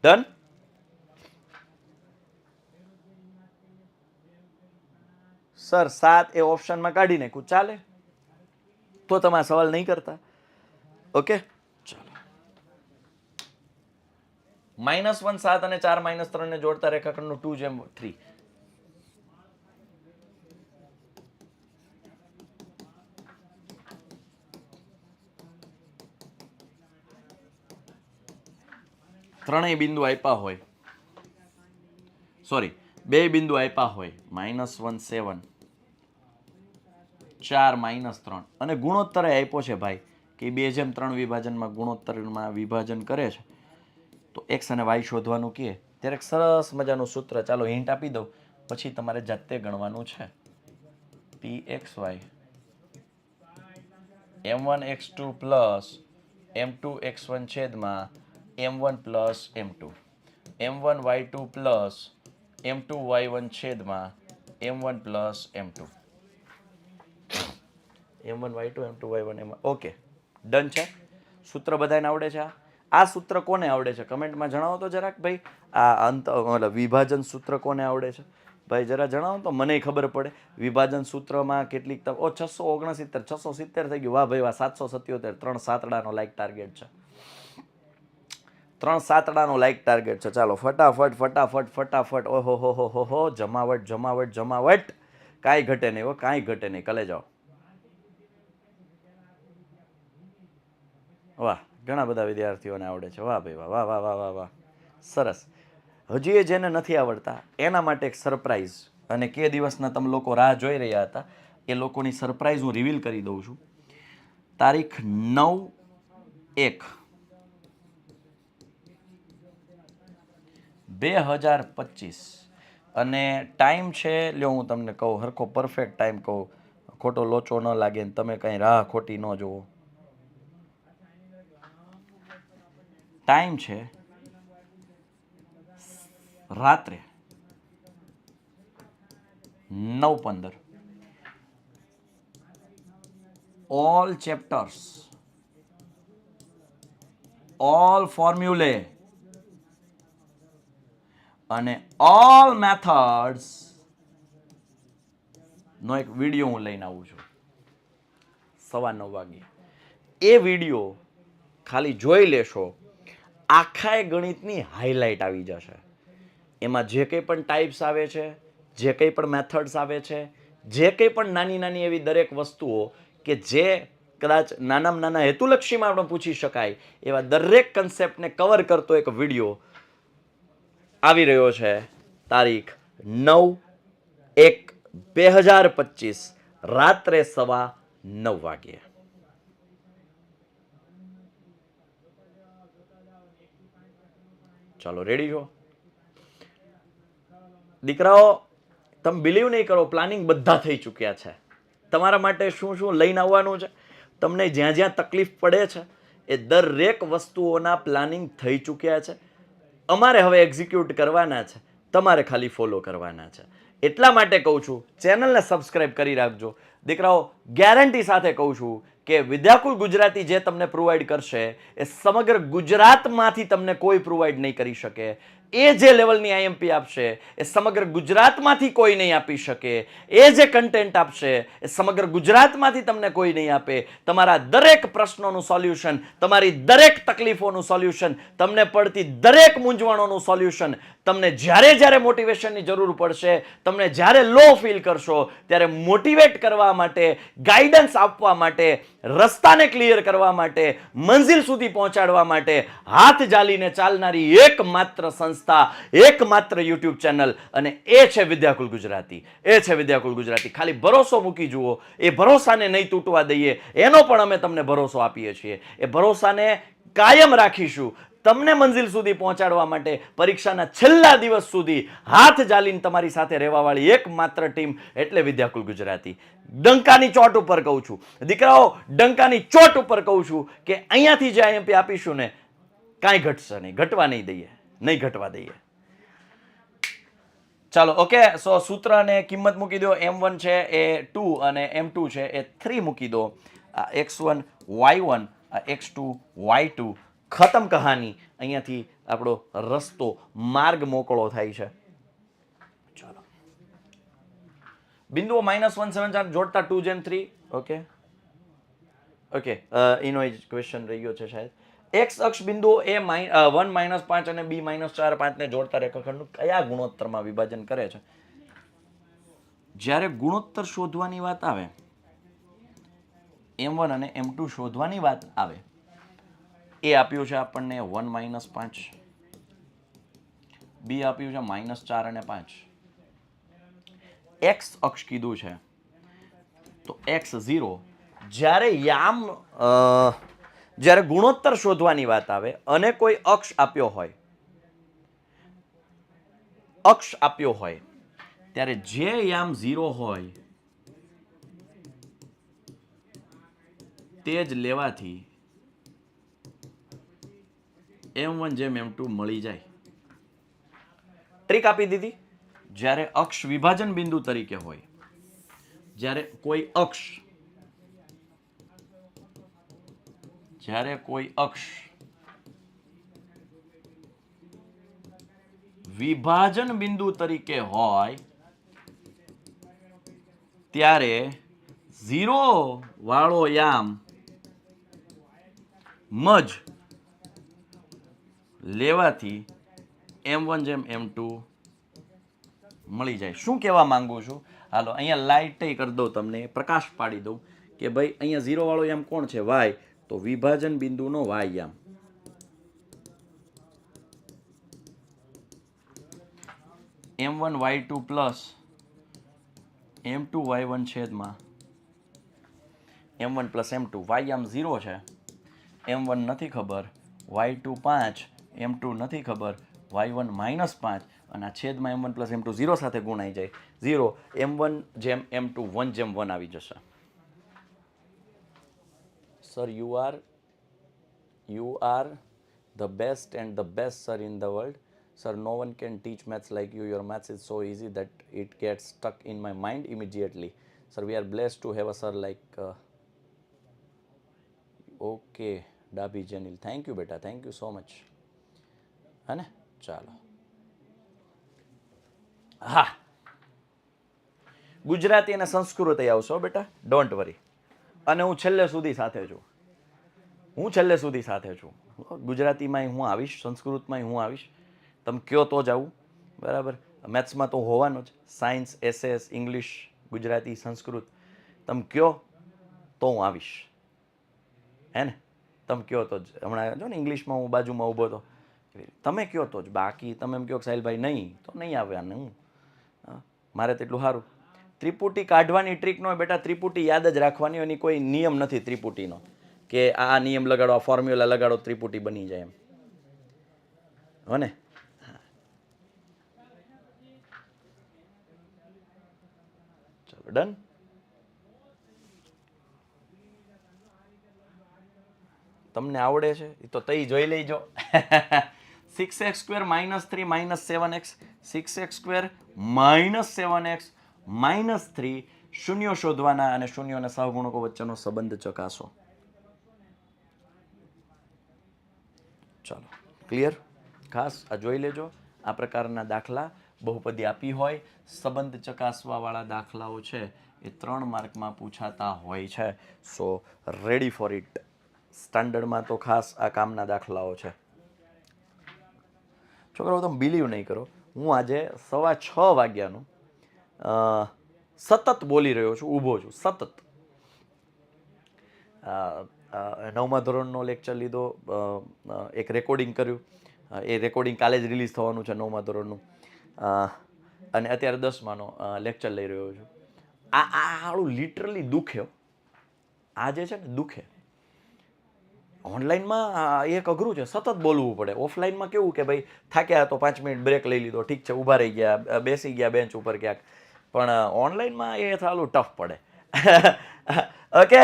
ડન? સર 7 એ ઓપ્શનમાં કાઢી નાખું ચાલે? તો તમે સવાલ નહીં કરતા. ઓકે, ચાલો. -1 7 અને 4 -3 ને જોડતા રેખાખંડનું 2:3. ત્રણેય બિંદુ આપ્યા હોય, સોરી 2 બિંદુ આપ્યા હોય, -1 7, 4 -3, અને ગુણોત્તર આપ્યો છે ભાઈ કે 2:3 વિભાજનમાં ગુણોત્તરમાં વિભાજન કરે છે. તો x અને y શોધવાનું કહે ત્યારે એક સરસ મજાનું સૂત્ર, ચાલો હિન્ટ આપી દઉં, પછી તમારે જાતે ગણવાનું છે. pxy m1x2 પ્લસ m2x1 છેદમાં m1 plus m2, m1y2 plus m2y1 છેદમાં m1 plus m2, m1y2 m2y1 okay, done છે. સૂત્ર બધાને આવડે છે? આ સૂત્ર કોને આવડે છે કમેન્ટમાં જણાવો તો જરાક ભાઈ. આ મતલબ વિભાજન સૂત્ર કોને આવડે છે ભાઈ? જરા જણાવો તો મને ખબર પડે. વિભાજન સૂત્રમાં કેટલીક 669, 670 થઈ ગયું. વાહ ભાઈ વાહ. 777, 3 સાતડાનો લાઈક ટાર્ગેટ છે. 3 સાતડાનો લાઈક ટાર્ગેટ છે. ચાલો ફટાફટ. ઓહો હો, જમાવટ. કાંઈ ઘટે નહીં હો, કાંઈ ઘટે નહીં. કલે જાઓ. વાહ, ઘણા બધા વિદ્યાર્થીઓને આવડે છે. વાહ ભાઈ વાહ. સરસ. હજી એ જેને નથી આવડતા એના માટે એક સરપ્રાઈઝ, અને કે દિવસના તમે લોકો રાહ જોઈ રહ્યા હતા એ લોકોની સરપ્રાઈઝ હું રિવીલ કરી દઉં છું. તારીખ 9/1/2025 અને ટાઈમ છે, લ્યો હું તમને કહું, હરખો પરફેક્ટ ટાઈમ કહું, ખોટો લોચો ન લાગે ને તમે કંઈ રાહ ખોટી ન જોવો. ટાઈમ છે રાત્રે 9:15. ઓલ ચેપ્ટર્સ, ઓલ ફોર્મ્યુલે અને ઓલ મેથડ્સ નો એક વિડીયો હું લઈને આવું છું 9:15 વાગે. એ વિડીયો ખાલી જોઈ લેશો, આખા ગણિતની હાઇલાઇટ આવી જશે. એમાં જે કંઈ પણ ટાઈપ્સ આવે છે, જે કંઈ પણ મેથડ્સ આવે છે, જે કંઈ પણ નાની એવી દરેક વસ્તુઓ કે જે કદાચ નાનામાં નાના હેતુલક્ષીમાં આપણે પૂછી શકાય એવા દરેક કન્સેપ્ટને કવર કરતો એક વિડીયો આવી રહ્યો છે. તારીખ 9/1/2025 રાત્રે 9:15 વાગ્યે. ચાલો રેડી છો દીકરાઓ? તમે બિલીવ નહીં કરો, પ્લાનિંગ બધા થઈ ચૂક્યા છે. તમારા માટે શું શું લઈને આવવાનું છે, તમને જ્યાં જ્યાં તકલીફ પડે છે એ દરેક વસ્તુઓના પ્લાનિંગ થઈ ચૂક્યા છે. અમારે હવે એક્ઝિક્યુટ કરવાના છે. તમારે ખાલી ફોલો કરવાના છે. એટલા માટે કહું છું ચેનલને સબસ્ક્રાઇબ કરી રાખજો દીકરાઓ. ગેરંટી સાથે કહું છું કે વિદ્યાકુલ ગુજરાતી જે તમને પ્રોવાઈડ કરશે એ સમગ્ર ગુજરાતમાંથી તમને કોઈ પ્રોવાઈડ નહીં કરી શકે. એ જે લેવલની આઈએમપી આપશે એ સમગ્ર ગુજરાતમાંથી કોઈ નહીં આપી શકે. એ જે કન્ટેન્ટ આપશે એ સમગ્ર ગુજરાતમાંથી તમને કોઈ નહીં આપે. તમારા દરેક પ્રશ્નોનું સોલ્યુશન, તમારી દરેક તકલીફોનું સોલ્યુશન, તમને પડતી દરેક મૂંઝવણોનું સોલ્યુશન, તમને જ્યારે જ્યારે મોટિવેશનની જરૂર પડશે, તમને જ્યારે લો ફીલ કરશો ત્યારે મોટિવેટ કરવા માટે, ગાઈડન્સ આપવા માટે, રસ્તાને ક્લિયર કરવા માટે, મંજિલ સુધી પહોંચાડવા માટે હાથ ઝાલીને ચાલનારી એકમાત્ર સંસ્થા, એકમાત્ર યુટ્યુબ ચેનલ, અને એ છે વિદ્યાકુલ ગુજરાતી. એ છે વિદ્યાકુલ ગુજરાતી. ખાલી ભરોસો મૂકી જુઓ. એ ભરોસાને નહીં તૂટવા દઈએ એનો પણ અમે તમને ભરોસો આપીએ છીએ. એ ભરોસાને કાયમ રાખીશું. તમને મંજિલ સુધી પહોંચાડવા માટે પરીક્ષાના છેલ્લા દિવસ સુધી હાથ ઝાલીને તમારી સાથે રહેવાવાળી એકમાત્ર ટીમ એટલે વિદ્યાકુલ ગુજરાતી. ડંકાની ચોટ ઉપર કહું છું દીકરાઓ, ડંકાની ચોટ ઉપર કહું છું કે અહીંયાથી જે આઈએમપી આપીશું ને કાંઈ ઘટશે નહીં, ઘટવા નહીં દઈએ, નહીં ઘટવા દઈએ. ચાલો ઓકે. સો સૂત્ર અને કિંમત મૂકી દો. m1 છે એ 2 અને m2 છે એ 3 મૂકી દો. x1 y1 x2 y2. ખતમ કહાની. અહીંયાથી આપણો રસ્તો, માર્ગ મોકળો થાય છે. ચાલો બિંદુઓ -174 જોડતા 2 3. Okay okay. એનો જ ક્વેશ્ચન રહ્યો છે શાયદ. એક્સ અક્ષ બિંદુઓ એ 1 -5 અને b -4 5 ને જોડતા રેખાખંડનું કયા ગુણોત્તરમાં વિભાજન કરે છે? જ્યારે ગુણોત્તર શોધવાની વાત આવે, m1 અને m2 શોધવાની વાત આવે, એ આપ્યું છે આપણને 1 - 5, બી આપ્યું છે -4 અને 5. એક્સ અક્ષ કીધું છે તો x0. જ્યારે ગુણોત્તર શોધવાની વાત આવે અને કોઈ અક્ષ આપ્યો હોય ત્યારે જે યામ 0 હોય તે જ લેવાથી m1 જેમ m2 મળી જાય. ટ્રીક આપી દીધી. જ્યારે અક્ષ વિભાજન બિંદુ તરીકે હોય, જ્યારે કોઈ અક્ષ વિભાજન બિંદુ તરીકે હોય ત્યારે 0 વાળો યામ મજ લેવાથી m1 જેમ m2 મળી જાય. શું કહેવા માંગુ છું? હાલો અહીંયા લાઈટ કરી દઉં, તમને પ્રકાશ પાડી દઉં કે ભાઈ અહીંયા 0 વાળો યામ કોણ છે? y. તો વિભાજન બિંદુનો y યામ. m1 y2 plus m2 y1 છેદમાં m1 પ્લસ m2. y યામ 0 છે, m1 નથી ખબર, y2 5, m2 નથી ખબર, y1 -5 અને આ છેદમાં m1 પ્લસ m2 0 સાથે ગુણાઈ જાય. 0 m1 જેમ m2 1 જેમ 1 આવી જશે. Sir you are the best and the best sir in the world. Sir, no one can teach maths like you. Your maths is so easy that it gets stuck in my mind immediately. Sir, we are blessed to have a sir like okay, Dabi Janil. Thank you beta, thank you so much. है ने? ચાલો. હા, ગુજરાતી અને સંસ્કૃત આવશો બેટા, don't worry. અને હું છેલ્લે સુધી સાથે છું. ગુજરાતીમાં હું આવીશ, સંસ્કૃતમાં હું આવીશ. તમે કયો તો જ આવું, બરાબર. મેથ્સમાં તો હોવાનો જ. Science, SS, English, Gujarati, Sanskrit. તમે કયો તો હું આવીશ, હે ને? તમે કયો તો જ. હમણાં જો ને ઇંગ્લિશમાં હું બાજુમાં ઊભો હતો, તમે કયો તો જ. બાકી તમે એમ કહો કે સાહિલભાઈ નહીં તો નહીં આવવાનું. હું મારે તેટલું સારું. ત્રિપુટી કાઢવાની ટ્રીક ન હોય બેટા, ત્રિપુટી યાદ જ રાખવાની. એની કોઈ નિયમ નથી ત્રિપુટીનો કે આ નિયમ લગાડો, આ ફોર્મ્યુલા લગાડો, ત્રિપુટી બની જાય એમ, હો ને? ચલો ડન. તમને આવડે છે એ તો તઈ જોઈ લેજો. 6x² -3 -7x, 6x² -7x -3, શૂન્યો શોધવાના અને શૂન્યો અને સહગુણકો વચ્ચેનો સંબંધ ચકાસો. ચાલો, ક્લિયર? ખાસ આ જોઈ લેજો. આ પ્રકારના દાખલા બહુપદી આપી હોય, સંબંધ ચકાસવાવાળા દાખલાઓ છે એ 3 માર્કમાં પૂછાતા હોય છે. So ready for it. સ્ટાન્ડર્ડમાં તો ખાસ આ કામના દાખલાઓ છે. છોકરાઓ, તમે બિલીવ નહીં કરો, હું આજે 6:15 વાગ્યાનું સતત બોલી રહ્યો છું, ઊભો છું સતત. 9મા ધોરણનો લેક્ચર લીધો, એક રેકોર્ડિંગ કર્યું. એ રેકોર્ડિંગ કાલે જ રિલીઝ થવાનું છે 9મા ધોરણનું. અને અત્યારે 10માનો લેક્ચર લઈ રહ્યો છું. આળું લિટરલી દુખે. આ જે છે ને દુખે. ઓનલાઈનમાં એક અઘરું છે, સતત બોલવું પડે. ઓફલાઈનમાં કેવું કે ભાઈ થાક્યા તો 5 મિનિટ બ્રેક લઈ લીધો, ઠીક છે, ઊભા રહી ગયા, બેસી ગયા બેન્ચ ઉપર ક્યાંક. પણ ઓનલાઈનમાં એ થાલું ટફ પડે. ઓકે,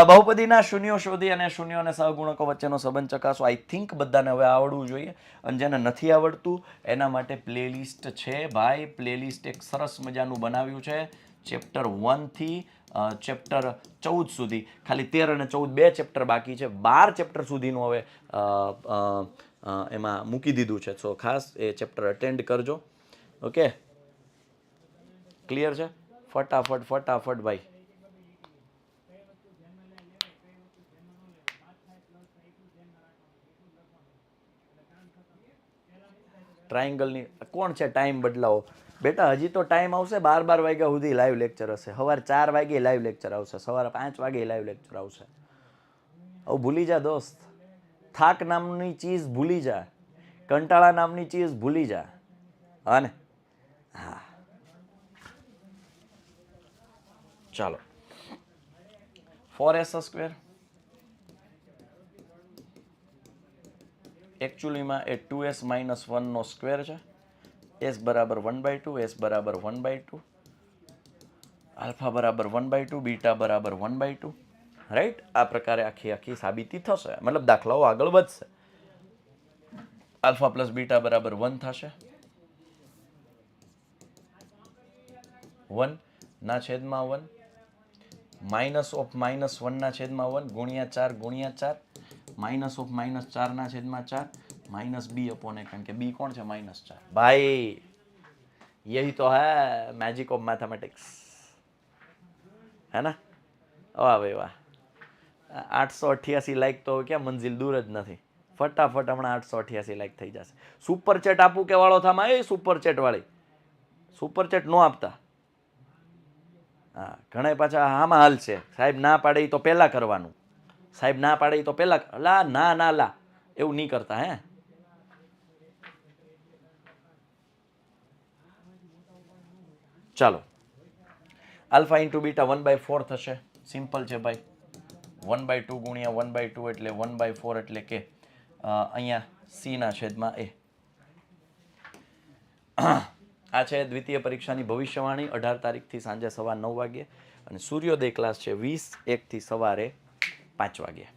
બહુપદીના શૂન્યો શોધી અને શૂન્યો અને સહગુણકો વચ્ચેનો સંબંધ ચકાસો. આઈ થિંક બધાને હવે આવડવું જોઈએ. અને જેને નથી આવડતું એના માટે પ્લેલિસ્ટ છે ભાઈ. પ્લેલિસ્ટ એક સરસ મજાનું બનાવ્યું છે, ચેપ્ટર 1 થી ચેપ્ટર 14 સુધી. ખાલી 13 અને 14 બે ચેપ્ટર બાકી છે. 12 ચેપ્ટર સુધીનું હવે એમાં મૂકી દીધું છે. સો ખાસ એ ચેપ્ટર અટેન્ડ કરજો. ઓકે, ક્લિયર છે? ફટાફટ ભાઈ. ટ્રાયંગલની કોણ છે ટાઈમ બદલાવો? બેટા હજી તો ટાઈમ આવશે. 12 વાગ્યા સુધી લાઈવ લેક્ચર હશે. સવારે 4 વાગે લાઈવ લેક્ચર આવશે. સવારે 5 વાગે લાઈવ લેક્ચર આવશે. હવે ભૂલી જા દોસ્ત. થાક નામની ચીજ ભૂલી જા. કંટાળા નામની ચીજ ભૂલી જા. હા ને? હા, ચાલો. 4s² એકચ્યુઅલીમાં એ 2s - 1 નો સ્ક્વેર છે. s બરાબર 1/2, s બરાબર 1/2, આલ્ફા બરાબર 1/2, બીટા બરાબર 1/2. રાઈટ? આ પ્રકારે આખી સાબિતી થશે, મતલબ દાખલાઓ આગળ વધશે. આલ્ફા પ્લસ બીટા બરાબર 1 થશે. 1 ના છેદમાં 1 માઇનસ ઓફ -1 ના છેદમાં 1 ગુણ્યા 4 ગુણ્યા 4 માઇનસ ઓફ -4 ના છેદમાં 4 માઇનસ b અપોન a, કારણ કે b કોણ છે? -4. ભાઈ यही तो है मैजिक ऑफ मैथमेटिक्स, है ना? वाह भाई वाह. 888 લાઈક તો ક્યાં મંજિલ દૂર જ નથી. ફટાફટ હમણાં 888 લાઈક થઈ જશે. સુપર ચેટ આપું કે વાળો થામાં? એ સુપર ચેટ વાળી સુપર ચેટ નો આપતા. હા, ઘણા પાછા આમાં હાલ છે, સાહેબ ના પાડે તો પહેલા કરવાનું, સાહેબ ના પાડે તો પહેલા લા ના લા એવું નહીં કરતા. હે, ચાલો. આલ્ફા ઇન્ટુ બીટા 1/4 થશે. સિમ્પલ છે ભાઈ. 1/2 ગુણ્યા 1/2 એટલે 1/4 એટલે કે અહીંયા c ના છેદમાં a. આ છે દ્વિતીય પરીક્ષાની ભવિષ્યવાણી. 18 તારીખથી સાંજે 9:15 વાગે અને સૂર્યોદય ક્લાસ છે 20:01 થી સવારે 5 વાગે.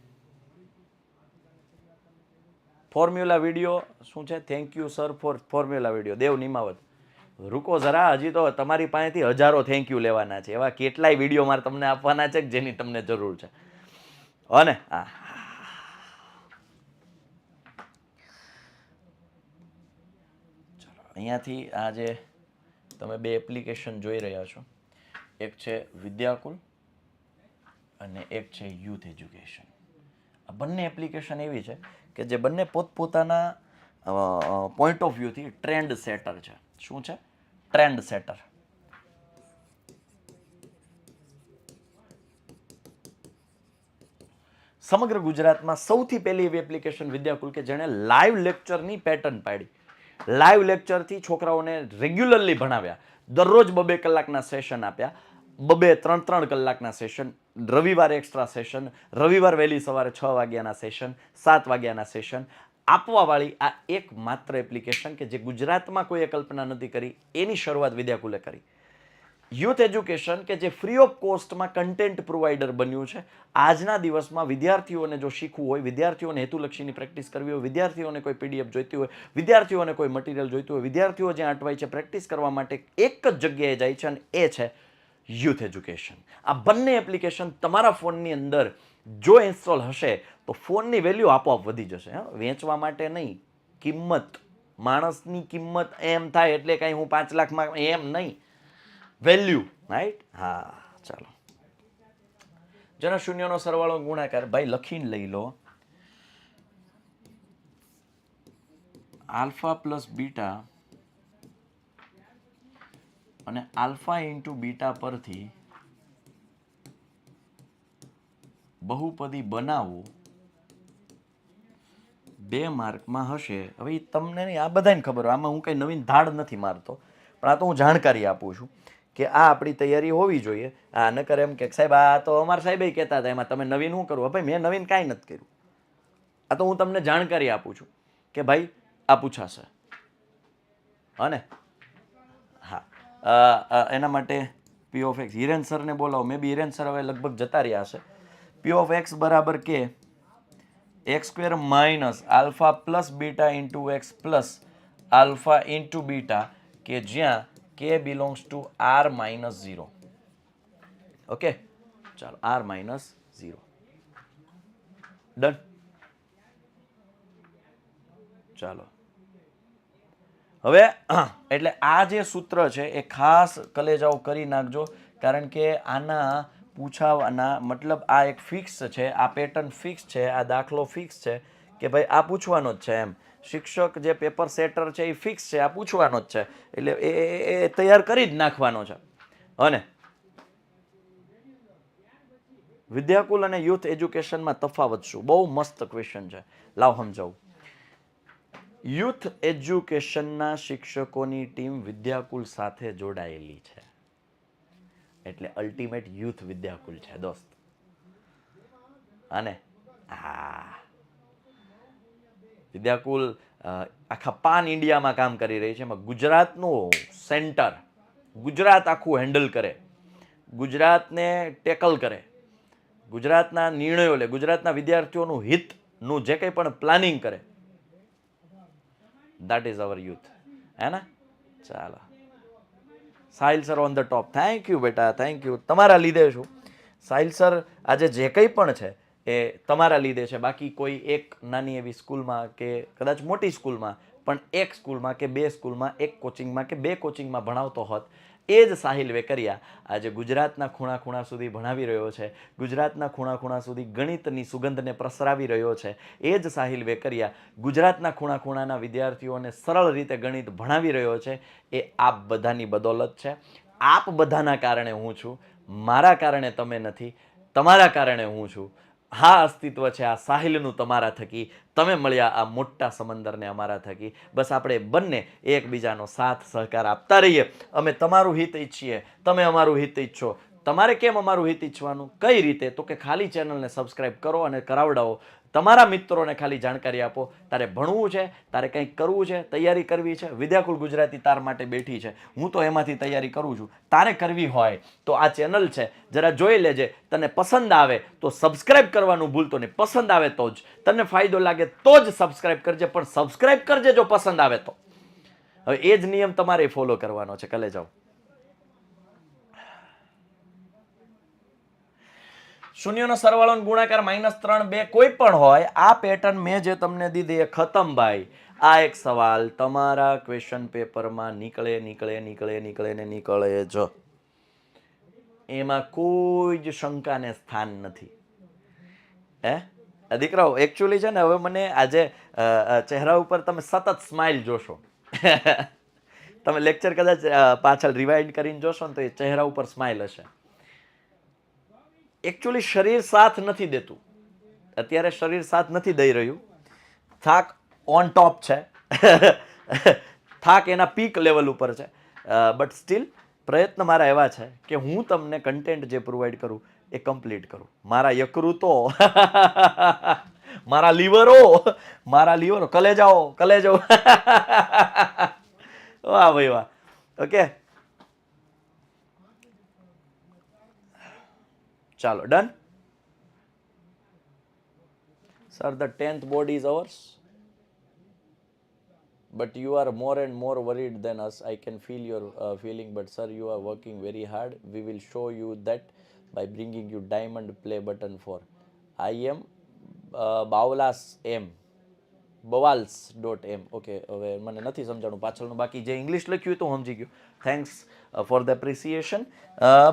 ફોર્મ્યુલા વિડીયો શું છે? Thank you sir for formula video. Dev Nimavat, રૂકો જરા, હજી તો તમારી પાસેથી હજારો થેન્ક યુ લેવાના છે. એવા કેટલાય વિડીયો મારે તમને આપવાના છે જેની તમને જરૂર છે. અને હા, અહીંયાથી આ જે તમે બે એપ્લિકેશન જોઈ રહ્યા છો, એક છે વિદ્યાકુલ અને એક છે યુથ એજ્યુકેશન. આ બંને એપ્લિકેશન એવી છે કે જે બંને પોતપોતાના પોઈન્ટ ઓફ વ્યૂથી ટ્રેન્ડ સેટર છે. શું છે? Trend setter. સમગ્ર ગુજરાતમાં સૌથી પહેલી એવી એપ્લિકેશન વિદ્યાકુલ કે જેણે લાઈવ લેક્ચરની પેટર્ન પાડી. લાઈવ લેક્ચરથી છોકરાઓને રેગ્યુલરલી ભણાવ્યા. દરરોજ 2-2 કલાકના સેશન આપ્યા. 2-3 કલાકના સેશન, રવિવારે એક્સ્ટ્રા સેશન, રવિવાર વહેલી સવારે 6 વાગ્યાના સેશન, 7 વાગ્યાના સેશન આપવાવાળી આ એકમાત્ર એપ્લિકેશન કે જે ગુજરાતમાં કોઈએ કલ્પના નથી કરી, એની શરૂઆત વિદ્યાકુલે કરી. યુથ એજ્યુકેશન કે જે ફ્રી ઓફ કોસ્ટમાં કન્ટેન્ટ પ્રોવાઈડર બન્યું છે. આજના દિવસમાં વિદ્યાર્થીઓને જો શીખવું હોય, વિદ્યાર્થીઓને હેતુલક્ષીની પ્રેક્ટિસ કરવી હોય, વિદ્યાર્થીઓને કોઈ પીડીએફ જોઈતી હોય, વિદ્યાર્થીઓને કોઈ મટીરિયલ જોઈતું હોય, વિદ્યાર્થીઓ જ્યાં અટવાય છે પ્રેક્ટિસ કરવા માટે એક જ જગ્યાએ જાય છે અને એ છે યુથ એજ્યુકેશન. આ બંને એપ્લિકેશન તમારા ફોનની અંદર જો ઇન્સ્ટોલ હશે તો ફોનની વેલ્યુ આપોઆપ વધી જશે. વેચવા માટે નહીં, કિંમત, માણસની કિંમત એમ થાય એટલે કાંઈ હું 5 લાખમાં એમ નહીં, વેલ્યુ, રાઈટ? હા, ચાલો. જેનો શૂન્યનો સરવાળો ગુણાકાર ભાઈ લખીને લઈ લો. આલ્ફા પ્લસ બીટા અને આલ્ફા ઇન્ટુ બીટા પરથી બહુપદી બનાવવું 2 માર્કમાં હશે. હવે તમને નહીં, આ બધાને ખબર હોય, આમાં હું કંઈ નવીન ધાડ નથી મારતો, પણ આ તો હું જાણકારી આપું છું કે આ આપણી તૈયારી હોવી જોઈએ. આ નકર એમ કે સાહેબ આ તો અમારા સાહેબ કહેતા હતા એમાં તમે નવીન શું કરવું? ભાઈ મેં નવીન કાંઈ નથી કર્યું. આ તો હું તમને જાણકારી આપું છું કે ભાઈ આ પૂછાશે. અને હા, એના માટે પી ઓફ એક્સ હિરેન સરને બોલાવો. મે બી હિરેન સર હવે લગભગ જતા રહ્યા હશે. પી ઓફ એક્સ બરાબર કે x square minus alpha plus beta into x plus alpha into beta, કે જ્યાં k belongs to r minus 0. Okay, ચાલો, r minus 0. ડન. ચાલો, હવે એટલે આ જે સૂત્ર છે એ ખાસ કલેજાઓ કરી નાખજો, કારણ કે આના પૂછાવાના મતલબ આ એક ફિક્સ છે, આ પેટર્ન ફિક્સ છે, આ દાખલો ફિક્સ છે કે ભાઈ આ પૂછવાનો જ છે. એમ શિક્ષક જે પેપર સેટર છે એ ફિક્સ છે, આ પૂછવાનો જ છે, એટલે એ તૈયાર કરી જ નાખવાનો છે. અને વિદ્યાકુલ અને યુથ એજ્યુકેશનમાં તફાવત શું? બહુ મસ્ત ક્વેશ્ચન છે, લાવ સમજાવું. યુથ એજ્યુકેશનના શિક્ષકોની ટીમ વિદ્યાકુલ સાથે જોડાયેલી છે, એટલે અલ્ટિમેટ યુથ વિદ્યાકુલ છે દોસ્ત. અને હા, વિદ્યાકુલ આખા પાન ઇન્ડિયામાં કામ કરી રહી છે. એમાં ગુજરાતનું સેન્ટર, ગુજરાત આખું હેન્ડલ કરે, ગુજરાતને ટેકલ કરે, ગુજરાતના નિર્ણયો લે, ગુજરાતના વિદ્યાર્થીઓનું હિતનું જે કંઈ પણ પ્લાનિંગ કરે, that is our youth. હે ને? ચાલો, Sahil sir on the top. Thank you બેટા, થેન્ક યુ. તમારા લીધે છું સાહિલ સર, આજે જે કંઈ પણ છે એ તમારા લીધે છે. બાકી કોઈ એક નાની એવી સ્કૂલમાં કે કદાચ મોટી સ્કૂલમાં, પણ એક સ્કૂલમાં કે 2 સ્કૂલમાં, એક કોચિંગમાં કે 2 કોચિંગમાં ભણાવતો હોત, એ જ સાહિલ વેકરિયા આજે ગુજરાતના ખૂણા ખૂણા સુધી ભણાવી રહ્યો છે, ગુજરાતના ખૂણા ખૂણા સુધી ગણિતની સુગંધને પ્રસરાવી રહ્યો છે. એ જ સાહિલ વેકરિયા ગુજરાતના ખૂણા ખૂણાના વિદ્યાર્થીઓને સરળ રીતે ગણિત ભણાવી રહ્યો છે. એ આપ બધાની બદૌલત છે. આપ બધાના કારણે હું છું, મારા કારણે તમે નથી, તમારા કારણે હું છું. હા, અસ્તિત્વ છે આ સાહિલનું તમારા થકી, તમે મળ્યા આ મોટા સમંદરને અમારા થકી. બસ આપણે બંને એકબીજાનો સાથ સહકાર આપતા રહીએ. અમે તમારું હિત ઈચ્છીએ, તમે અમારું હિત ઈચ્છો. તમારે કેમ અમારું હિત ઈચ્છવાનું? કઈ રીતે? તો કે ખાલી ચેનલને સબસ્ક્રાઇબ કરો અને કરાવડાવો. તમારા મિત્રોને ખાલી જાણકારી આપો. તારે ભણવું છે, તારે કંઈક કરવું છે, તૈયારી કરવી છે, વિદ્યાકુલ ગુજરાતી તાર માટે બેઠી છે. હું તો એમાંથી તૈયારી કરું છું. તારે કરવી હોય તો આ ચેનલ છે, જરા જોઈ લેજે. તને પસંદ આવે તો સબસ્ક્રાઇબ કરવાનું ભૂલતો નહીં. પસંદ આવે તો જ, તને ફાયદો લાગે તો જ સબસ્ક્રાઇબ કરજે, પણ સબસ્ક્રાઇબ કરજે જો પસંદ આવે તો. હવે એ જ નિયમ તમારે ફોલો કરવાનો છે. કલે જાઓ. શૂન્યનો સરવાળો ગુણાકાર -3 2 કોઈ પણ હોય, આ પેટર્ન મેં જે તમને દીધી એ ખતમ ભાઈ. આ એક સવાલ તમારા ક્વેશ્ચન પેપરમાં નીકળે નીકળે નીકળે નીકળે ને નીકળે જ. એમાં કોઈ જ શંકાને સ્થાન નથી. હે દીકરાઓ, એકચ્યુઅલી છે ને, હવે મને આજે ચહેરા ઉપર તમે સતત સ્માઇલ જોશો. તમે લેક્ચર કદાચ પાછળ રિવાઇન્ડ કરીને જોશો ને તો એ ચહેરા ઉપર સ્માઇલ હશે. એકચ્યુઅલી શરીર સાથ નથી દેતું, અત્યારે શરીર સાથ નથી દઈ રહ્યું. થાક ઓન ટોપ છે, થાક એના પીક લેવલ ઉપર છે, બટ સ્ટીલ પ્રયત્ન મારા એવા છે કે હું તમને કન્ટેન્ટ જે પ્રોવાઈડ કરું એ કમ્પ્લીટ કરું. મારા યકૃતો, મારા લીવરો, કલેજાઓ. વાહ ભાઈ વાહ. ઓકે, ચાલો done. Sir, the 10th board is ours. But you are more and more worried than us. I can feel your feeling, but sir, you are working very hard. We will show you that by bringing you diamond play button for. I am Bawlas M. bawals.m. Okay, હવે મને નથી સમજાણું પાછળનું, બાકી જે English લખ્યું તો સમજી ગયું. Thanks for the appreciation.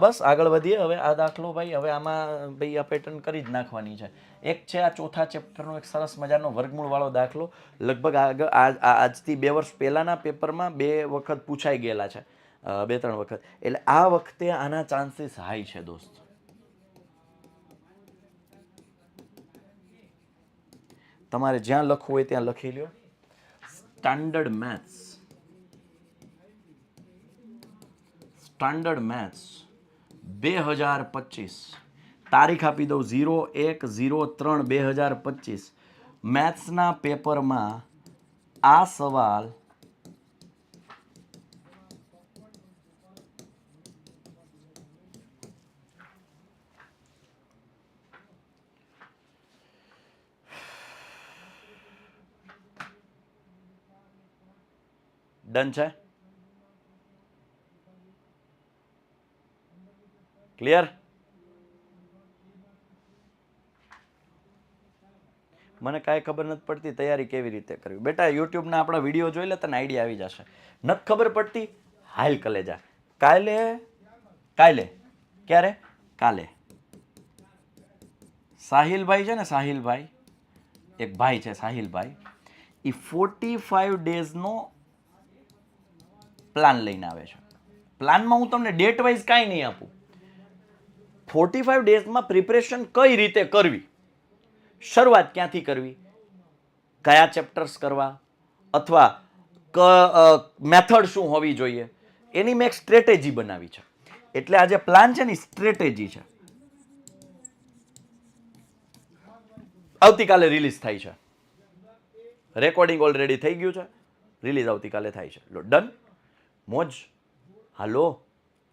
બસ આગળ વધીએ. હવે આ દાખલો ભાઈ, હવે આમાં ભાઈ આ પેટર્ન કરી જ નાખવાની છે. એક છે આ ચોથા ચેપ્ટરનો એક સરસ મજાનો વર્ગમૂળવાળો દાખલો. લગભગ આજથી 2 વર્ષ પહેલાંના પેપરમાં 2 વખત પૂછાઈ ગયેલા છે, 2-3 વખત. એટલે આ વખતે આના ચાન્સીસ હાઈ છે દોસ્ત. તમારે જ્યાં લખવું હોય ત્યાં લખી લ્યો. સ્ટાન્ડર્ડ મેથ્સ 2025, તારીખ આપી દઉં 01/03/2025. મેથ્સના પેપરમાં આ સવાલ ડન છે? ક્લિયર? મને કાંઈ ખબર નથી પડતી તૈયારી કેવી રીતે કરવી. બેટા યુટ્યુબના આપણા વિડીયો જોઈ લે, તને આઈડિયા આવી જશે. નથી ખબર પડતી, હાલ કલેજા. કાલે ક્યારે? કાલે સાહિલભાઈ છે ને, સાહિલભાઈ, એક ભાઈ છે સાહિલભાઈ, એ 45 ડેઝનો પ્લાન લઈને આવે છે. પ્લાનમાં હું તમને ડેટ વાઇઝ કાંઈ નહીં આપું. 45 ડેઝમાં પ્રિપરેશન કઈ રીતે કરવી, શરૂઆત ક્યાંથી કરવી, કયા ચેપ્ટર્સ કરવા, અથવા મેથડ શું હોવી જોઈએ, એની મેં એક સ્ટ્રેટેજી બનાવી છે. એટલે આ જે પ્લાન છે ને સ્ટ્રેટેજી છે. આવતીકાલે રિલીઝ થાય છે. રેકોર્ડિંગ ઓલરેડી થઈ ગયું છે, રિલીઝ આવતીકાલે થાય છે. ડન, મોજ, હાલો,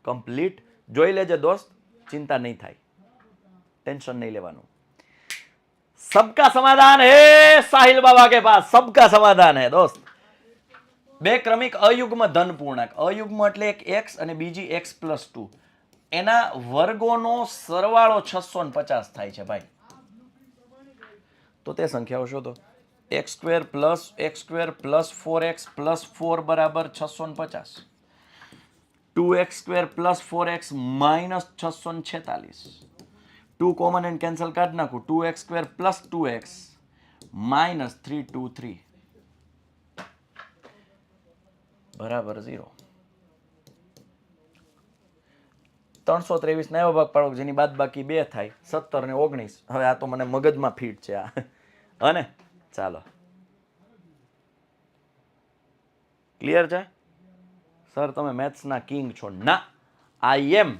કમ્પ્લીટ. જોઈ લેજે દોસ્ત, ચિંતા નહીં થાય, ટેન્શન નહીં લેવાનું. सबका समाधान है साहिल बाबा के पास, सबका समाधान है दोस्त. 2 ક્રમિક અયુગ્મ ધન પૂર્ણાંક. અયુગ્મ એટલે એક x અને બીજી x+2, એના વર્ગોનો સરવાળો 650 થાય છે ભાઈ. તો તે સંખ્યાઓ શોધો. x² + x² + 4x + 4 = 650. 2x² + 4x - 646. 2 common and cancel કાઢી નાખું. 2x² + 2x - 323 બરાબર 0. 323 ના એવો ભાગ પાડો જેની બાદ બાકી 2 થાય, 17 ને 19. હવે આ તો મને મગજમાં ફીટ છે આ, અને ચાલો ક્લિયર છે? સર તમે મેથ્સના કિંગ છો. ના, આઈ એમ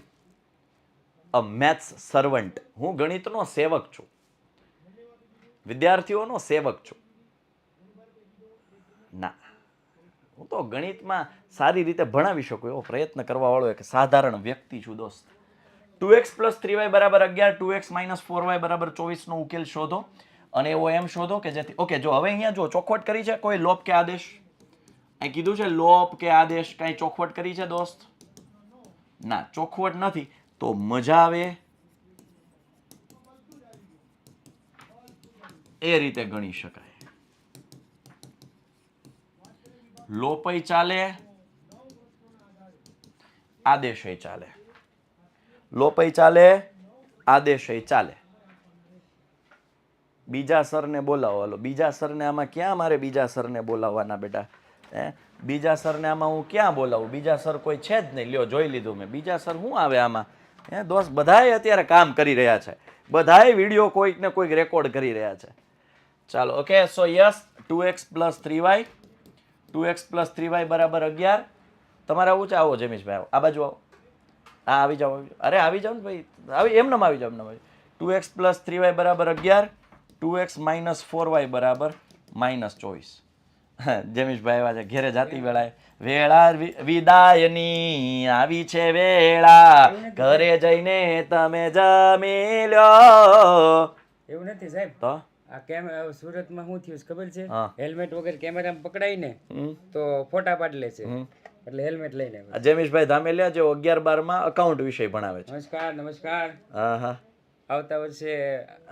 અ મેથ્સ સર્વન્ટ. હું ગણિતનો સેવક છું, વિદ્યાર્થીઓનો સેવક છું. ના, હું તો ગણિતમાં સારી રીતે ભણાવી શકું એવો પ્રયત્ન કરવા વાળો એક સાધારણ વ્યક્તિ છું દોસ્ત. 2x + 3y = 11, 2x - 4y = 24 નો ઉકેલ શોધો. અને એવો એમ શોધો કે જેથી, ઓકે, જો હવે અહીંયા જો ચોખવટ કરી છે કોઈ લોપ કે આદેશ? અહીં કીધું છે લોપ કે આદેશ, કાંઈ ચોખવટ કરી છે દોસ્ત? ના, ચોખવટ નથી. તો મજા આવે એ રીતે ગણી શકાય. લોપય ચાલે, આદેશય ચાલે. લોપય ચાલે, આદેશય ચાલે. બીજા સરને બોલાવો. હાલો, બીજા સરને આમાં ક્યાં મારે બીજા સરને બોલાવવાના બેટા? બીજા સરને આમાં હું ક્યાં બોલાવું? બીજા સર કોઈ છે જ નહીં. લ્યો, જોઈ લીધું મેં. બીજા સર શું આવે આમાં? દોસ્ત બધાએ અત્યારે કામ કરી રહ્યા છે, બધાએ વિડીયો કોઈક ને કોઈક રેકોર્ડ કરી રહ્યા છે. ચાલો, ઓકે, સો yes, 2x + 3y, 2x + 3y = 11. તમારે આવું છે? આવો જમીશભાઈ, આવો, આ બાજુ આવો. હા, આવી જાઓ. અરે આવી જાઓ ને ભાઈ, એમને આવી જાઓ, એમને. 2x + 3y = 11, 2x - 4y = -24. જેમીશભાઈ આવ્યા છે. ઘેરે જાતી વેળાએ વેળા વિદાયની આવી છે વેળા, ઘરે જઈને તમે જમી લ્યો. એવું નથી સાહેબ. તો આ સુરતમાં શું થયું છે ખબર છે? હા. હેલ્મેટ વગર કેમેરામાં પકડાય ને તો ફોટા પાડી લે છે, એટલે હેલ્મેટ લઈને આવ્યા. જેમીશભાઈ ધામેલિયા જે 11-12 માં અકાઉન્ટ વિષય ભણાવે છે. નમસ્કાર નમસ્કાર. હા હા, આવતા વર્ષે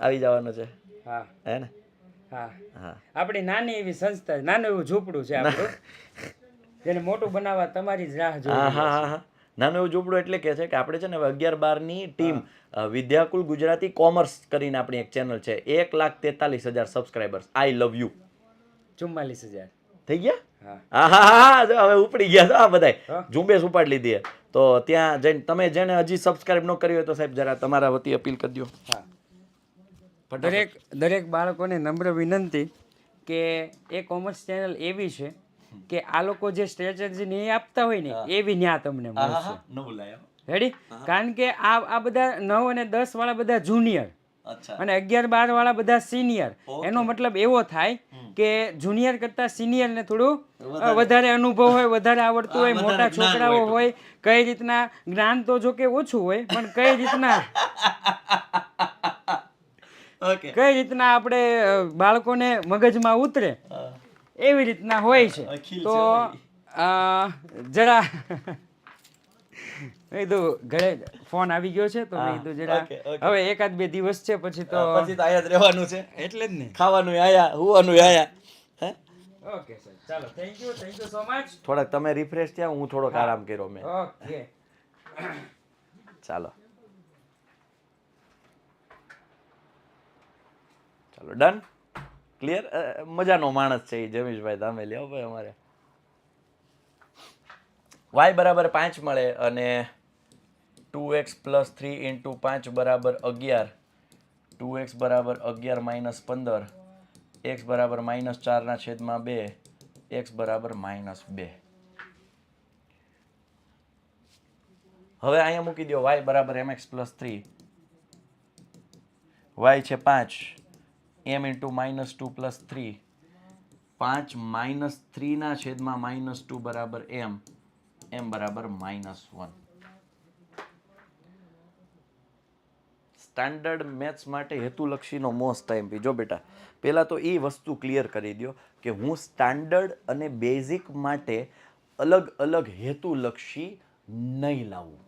આવી જવાનું છે. હા હે ને? હા હા, આપણી નાની એવી સંસ્થા, નાનું એવું ઝૂંપડું છે આપણું, જેને મોટું બનાવવા તમારી જ રાહ જોઈ હા રહ્યા હા છે. હા. નાનું એવું ઝૂંપડું એટલે કે છે કે આપણે છે ને હવે 11-12 ની ટીમ વિદ્યાકુલ ગુજરાતી કોમર્સ કરીને આપણી એક ચેનલ છે. 1,43,000 સબસ્ક્રાઇબર્સ. I love you. 44,000 થઈ ગયા? હા. હા હા હા, જો હવે ઉપડી ગયા છો આ બધાય. હા. ઝુંબેશ ઉપાડી લીધી છે. તો ત્યાં જઈને તમે જેને હજી સબસ્ક્રાઇબ ન કરી હોય તો સાહેબ જરા તમારા વતી અપીલ કરી દો. હા. દરેક બાળકોને નમ્ર વિનંતી કે એ કોમર્સ ચેનલ એવી છે કે આ લોકો જે સ્ટ્રેટેજી નહીં આપતા હોય ને એવી ન્યા તમને મળશે. ન ભૂલાય. રેડી? કારણ કે આ બધા 9 અને 10 વાળા બધા જુનિયર અચ્છા. અને 11-12 વાળા બધા સિનિયર. એનો મતલબ એવો થાય કે જુનિયર કરતા સિનિયર ને થોડું વધારે અનુભવ હોય, વધારે આવડતું હોય, મોટા છોકરાઓ હોય, કઈ રીતના જ્ઞાન તો જો કે ઓછું હોય, પણ કઈ રીતના ઓકે. કઈ રીતના આપણે બાળકોને મગજમાં ઉતરે એવી રીતના હોય છે. તો જરા મેં કીધું ઘરે ફોન આવી ગયો છે તો મેં કીધું જરા હવે 1-2 દિવસ છે પછી તો આયા જ રહેવાનું છે. એટલે જ ને. ખાવાનું આયા, હુવાનું આયા. હે? ઓકે સર, ચાલો, થેન્ક યુ સો મચ. થોડાક તમે રિફ્રેશ થયા, હું થોડોક આરામ કર્યો મેં. ઓકે ચાલો ચાલો, ડન, ક્લિયર. મજાનો માણસ છે એ જેમીશભાઈ ધામેલિયા. હો ભાઈ, અમારે y બરાબર 5 મળે અને 2x + 3 × 5 બરાબર 11, 2x બરાબર 11 - 15, x બરાબર -4/2, x બરાબર -2. હવે અહીંયા મૂકી દો y બરાબર mx + 3, y છે 5, m × -2 + 3, 5 - 3/-2 બરાબર m, m બરાબર -1. સ્ટાન્ડર્ડ મેથ્સ માટે હેતુલક્ષીનો મોસ્ટ ટાઈમ પી. જો બેટા, પહેલાં તો એ વસ્તુ ક્લિયર કરી દો કે હું સ્ટાન્ડર્ડ અને બેઝિક માટે અલગ અલગ હેતુલક્ષી નહીં લાવું.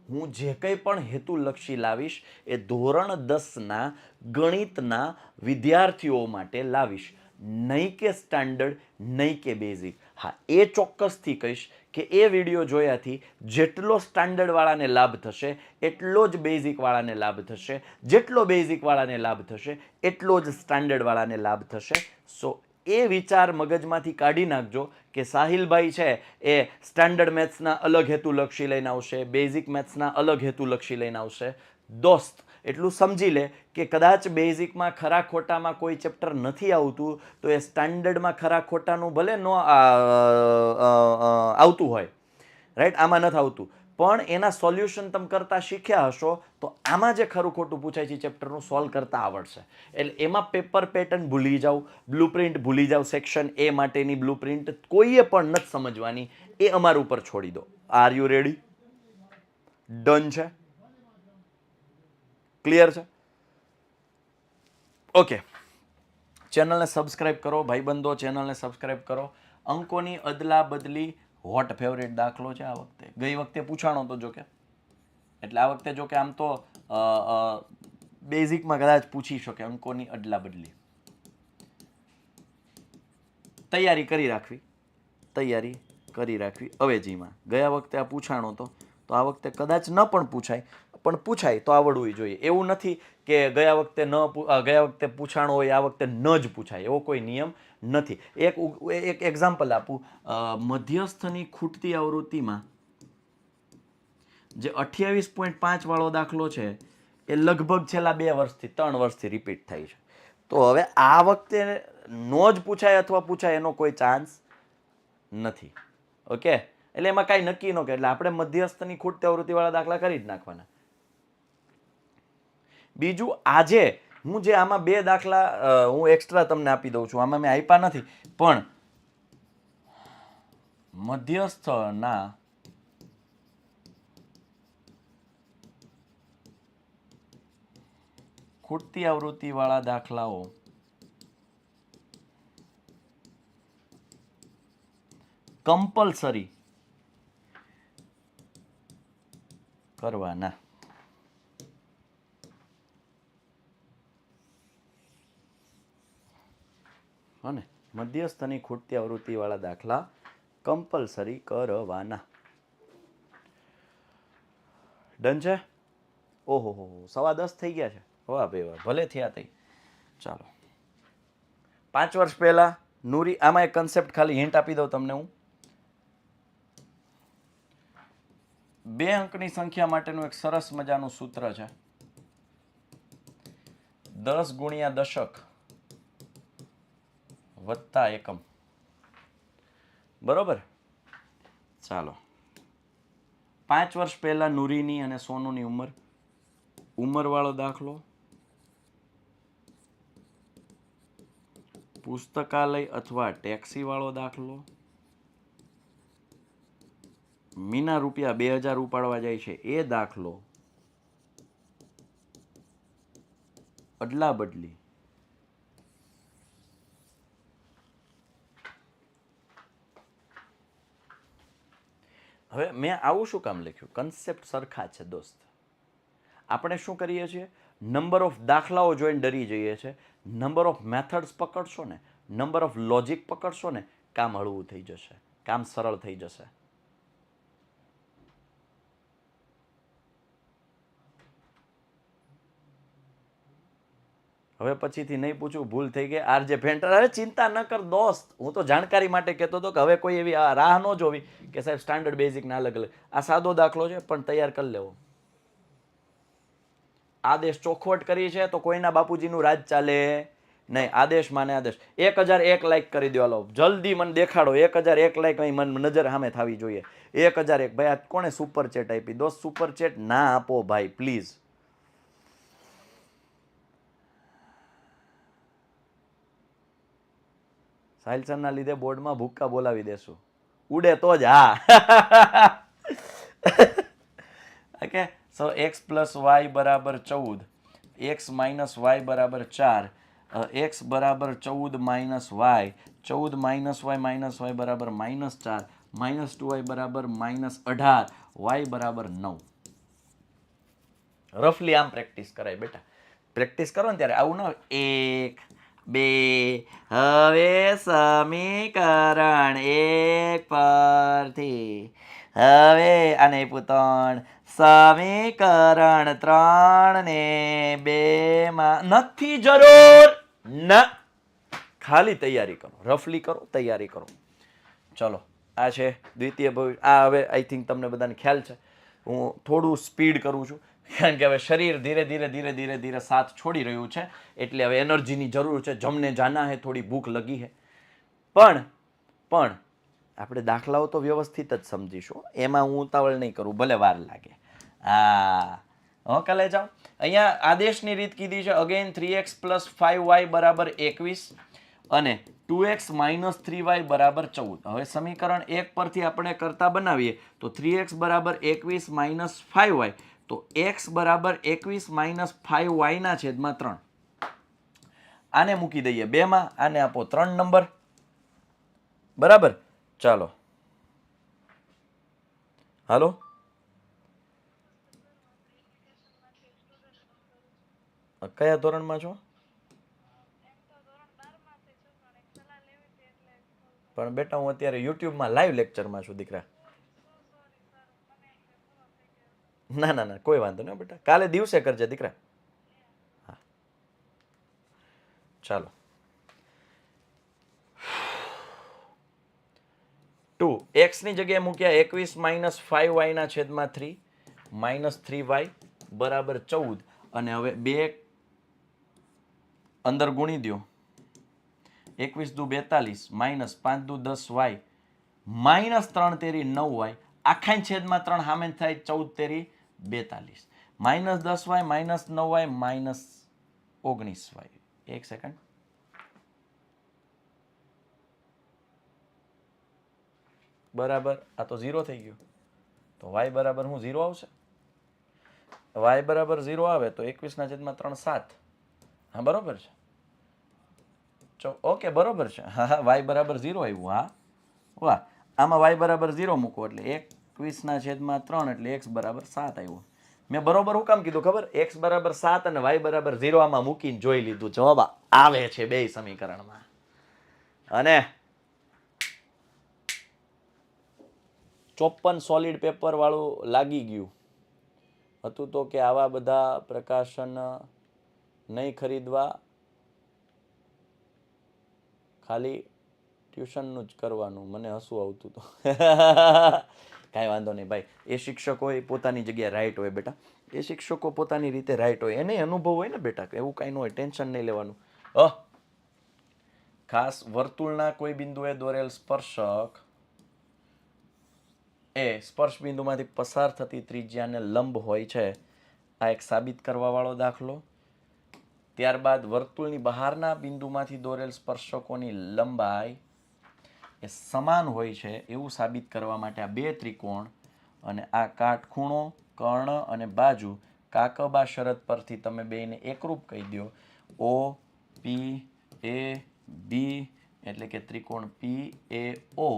હું જે કંઈ પણ હેતુલક્ષી લાવીશ એ ધોરણ 10ના ગણિતના વિદ્યાર્થીઓ માટે લાવીશ, નહીં કે સ્ટાન્ડર્ડ, નહીં કે બેઝિક. હા, એ ચોક્કસથી કહીશ કે એ વિડીયો જોયાથી જેટલો સ્ટાન્ડર્ડવાળાને લાભ થશે એટલો જ બેઝિકવાળાને લાભ થશે, જેટલો બેઝિકવાળાને લાભ થશે એટલો જ સ્ટાન્ડર્ડવાળાને લાભ થશે. સો એ વિચાર મગજમાંથી કાઢી નાખજો કે સાહિલભાઈ છે એ સ્ટાન્ડર્ડ મેથ્સના અલગ હેતુલક્ષી લઈને આવશે, બેઝિક મેથ્સના અલગ હેતુલક્ષી લઈને આવશે. દોસ્ત, એટલું સમજી લે કે કદાચ બેઝિકમાં ખરા ખોટામાં કોઈ ચેપ્ટર નથી આવતું તો એ સ્ટાન્ડર્ડમાં ખરા ખોટાનું ભલે ન આવતું હોય, રાઈટ, આમાં નથી આવતું, પણ એના સોલ્યુશન તમે કરતા શીખ્યા હશો તો આમાં જે ખરું ખોટું પૂછાય છે ચેપ્ટરનું સોલ્વ કરતા આવડશે. એટલે એમાં પેપર પેટર્ન ભૂલી જાવ, બ્લુપ્રિન્ટ ભૂલી જાવ, સેક્શન એ માટેની બ્લુપ્રિન્ટ કોઈએ પણ નથી સમજવાની, એ અમારા ઉપર છોડી દો. Are you ready? ડન છે? ક્લિયર છે? ઓકે, ચેનલને સબસ્ક્રાઇબ કરો ભાઈબંધો, ચેનલને સબસ્ક્રાઇબ કરો. અંકોની અદલા બદલી હોટ ફેવરેટ દાખલો છે આ વખતે. ગઈ વખતે પૂછાણો તો જો કે, એટલે આ વખતે જો કે આમ તો બેઝિકમાં કદાચ પૂછી શકે અંકોની અદલા બદલી. તૈયારી કરી રાખવી, તૈયારી કરી રાખવી અવેજીમાં. ગયા વખતે આ પૂછાણો તો આ વખતે કદાચ ન પણ પૂછાય, પણ પૂછાય તો આવડવું જોઈએ. એવું નથી કે ગયા વખતે પૂછાણો હોય આ વખતે ન જ પૂછાય, એવો કોઈ નિયમ નથી. એક એક્ઝામ્પલ આપું. મધ્યસ્થની ખૂટતી આવૃત્તિમાં જે 28.5 વાળો દાખલો છે એ લગભગ છેલ્લા 2 વર્ષથી 3 વર્ષથી રિપીટ થાય છે. તો હવે આ વખતે નો જ પૂછાય અથવા પૂછાય એનો કોઈ ચાન્સ નથી. ઓકે, એટલે એમાં કાંઈ નક્કી ન કે, એટલે આપણે મધ્યસ્થની ખૂટતી આવૃત્તિવાળા દાખલા કરી જ નાખવાના. બીજું, આજે હું જે આમાં 2 દાખલા હું એક્સ્ટ્રા તમને આપી દઉં છું, આમાં મેં આપ્યા નથી, પણ મધ્યસ્થના ખૂટતી આવૃત્તિ વાળા દાખલાઓ કમ્પલસરી કરવાના. અને મધ્યસ્થની ખૂટતી આવૃત્તિ વાળા દાખલા કમ્પલસરી કરવાના. ડન છે? ઓહો હો 10:15 થઈ ગયા છે. વાહ ભાઈ વાહ, ભલે થયા તઈ. ચાલો, 5 વર્ષ પહેલા નૂરી, આમાં એક કન્સેપ્ટ ખાલી હિન્ટ આપી દઉં તમને હું. 2 અંકની સંખ્યા માટેનું એક સરસ મજાનું સૂત્ર છે. 10 ગુણ્યા દશક વત્તા એકમ. બરોબર? ચાલો, 5 વર્ષ પહેલા નૂરીની અને સોનુની ઉંમરવાળો દાખલો, પુસ્તકાલય અથવા ટેક્સી વાળો દાખલો, મીના રૂપિયા 2000 ઉપાડવા જાય છે એ દાખલો, અદલા બદલી. હવે મેં આવું શું કામ લખ્યું? કન્સેપ્ટ સરખા છે દોસ્ત. આપણે શું કરીએ છીએ? નંબર ઓફ દાખલાઓ જોઈને ડરી જઈએ છીએ. નંબર ઓફ મેથડ્સ પકડશો ને, નંબર ઓફ લોજિક પકડશો ને, કામ હળવું થઈ જશે, કામ સરળ થઈ જશે. હવે પછીથી નહીં પૂછું, ભૂલ થઈ ગઈ. આરજે ફેન્ટર, અરે ચિંતા ન કર દોસ્ત, હું તો જાણકારી માટે કહેતો હતો કે હવે કોઈ એવી રાહ ન જોવી કે સાહેબ સ્ટાન્ડર્ડ બેઝિક ના અલગ અલગ. આ સાદો દાખલો છે પણ તૈયાર કરી લેવો. આદેશ ચોખવટ કરી છે તો કોઈના બાપુજીનું રાજ ચાલે નહીં. આદેશ માને આદેશ. 1001 લાઈક કરી દો. હાલો જલ્દી મને દેખાડો. 1001 લાઈક અહીં મને નજર સામે થવી જોઈએ. 1001. ભાઈ આ કોણે સુપર ચેટ આપી? દોસ્ત સુપર ચેટ ના આપો ભાઈ પ્લીઝ. સાહિલ સરના લીધે બોર્ડમાં ભૂક્કા બોલાવી દેશું. ઉડે તો જ હા. ઓકે, સો x પ્લસ વાય બરાબર 14, x માઇનસ વાય બરાબર 4, x બરાબર 14 માઇનસ વાય, 14 માઇનસ વાય બરાબર -4, -2y બરાબર -18, y બરાબર 9. રફલી આમ પ્રેક્ટિસ કરાય બેટા. પ્રેક્ટિસ કરો ને ત્યારે આવું ન 1 2. હવે સમીકરણ 1 પરથી હવે આને 3, સમીકરણ 3 ને 2 માં નથી જરૂર ના. ખાલી તૈયારી કરો, રફલી કરો, તૈયારી કરો. ચલો, આ છે દ્વિતીય ભવિષ્ય. આ હવે આઈ થિંક તમને બધાને ખ્યાલ છે. હું થોડું સ્પીડ કરું છું કારણ કે હવે શરીર ધીરે ધીરે સાથ છોડી રહ્યું છે, એટલે હવે એનર્જીની જરૂર છે. જમને જાના હે, થોડી ભૂખ લગી હે. પણ આપણે દાખલાઓ તો વ્યવસ્થિત જ સમજીશું. એમાં હું ઉતાવળ નહીં કરું, ભલે વાર લાગે. કાલે જાઓ. અહીંયા આદેશની રીત કીધી છે. અગેન 3x પ્લસ 5y બરાબર 21 અને 2x માઇનસ 3y બરાબર 14. હવે સમીકરણ 1 પરથી આપણે કરતા બનાવીએ તો 3x બરાબર 21 માઇનસ 5y, તો x બરાબર 21 માઇનસ 5y ના છેદમાં 3. આને મૂકી દઈએ 2 માં, આને આપો 3 નંબર. બરાબર? ચાલો, હાલો. કયા ધોરણમાં છો? પણ બેટા હું અત્યારે યુટ્યુબમાં લાઈવ લેક્ચરમાં છું દીકરા. ના કોઈ વાંધો નહીં બેટા, કાલે દિવસે કરજે દીકરા. હા ચાલો. 2 x ની જગ્યાએ મૂક્યા 21 માઇનસ 5y ના છેદમાં 3 માઇનસ 3y બરાબર 14. અને હવે 2 અંદર ગુણી દો. 21 દુ 42 માઇનસ 5 દુ 10y માઇનસ 3 તેરી 9y આખા છેદમાં 3 સામે થાય 14 તેરી 42 minus 10y minus 9y minus 19y. એક સેકન્ડ. બરાબર આ તો 0 થઈ ગયું, તો y બરાબર શું 0 આવશે? y બરાબર 0 આવે તો 21/3 7. હા બરોબર છે, ઓકે બરોબર છે, હા હા y બરાબર 0 આવ્યું. હા વાહ, આમાં y બરાબર 0 મૂકો એટલે 21/3 એટલે x બરાબર 7 આવ્યું. મેં બરોબર શું કામ કીધું ખબર? x બરાબર 7 અને y બરાબર 0 આમાં મૂકીને જોઈ લીધું, જવાબ આવે છે બે સમીકરણમાં. અને 54 સોલિડ પેપર વાળું લાગી ગયું હતું તો કે આવા બધા પ્રકાશન નહીં ખરીદવા, ખાલી ટ્યુશનનું જ કરવાનું. મને હસવું આવતું હતું. કાંઈ વાંધો નહીં ભાઈ, એ શિક્ષકો એ પોતાની જગ્યાએ રાઈટ હોય બેટા, એ શિક્ષકો પોતાની રીતે રાઈટ હોય, એને અનુભવ હોય ને બેટા, એવું કાંઈ ન હોય, ટેન્શન નહીં લેવાનું. ખાસ વર્તુળના કોઈ બિંદુએ દોરેલ સ્પર્શક એ સ્પર્શ બિંદુમાંથી પસાર થતી ત્રિજ્યાને લંબ હોય છે. આ એક સાબિત કરવા વાળો દાખલો. ત્યારબાદ વર્તુળની બહારના બિંદુમાંથી દોરેલ સ્પર્શકોની લંબાઈ એ સમાન હોય છે એવું સાબિત કરવા માટે આ બે ત્રિકોણ અને આ કાટખૂણો, કર્ણ અને બાજુ કાકબા શરત પરથી તમે બેને એકરૂપ કહી દો. ઓ પી એ બી એટલે કે ત્રિકોણ પી એ ઓ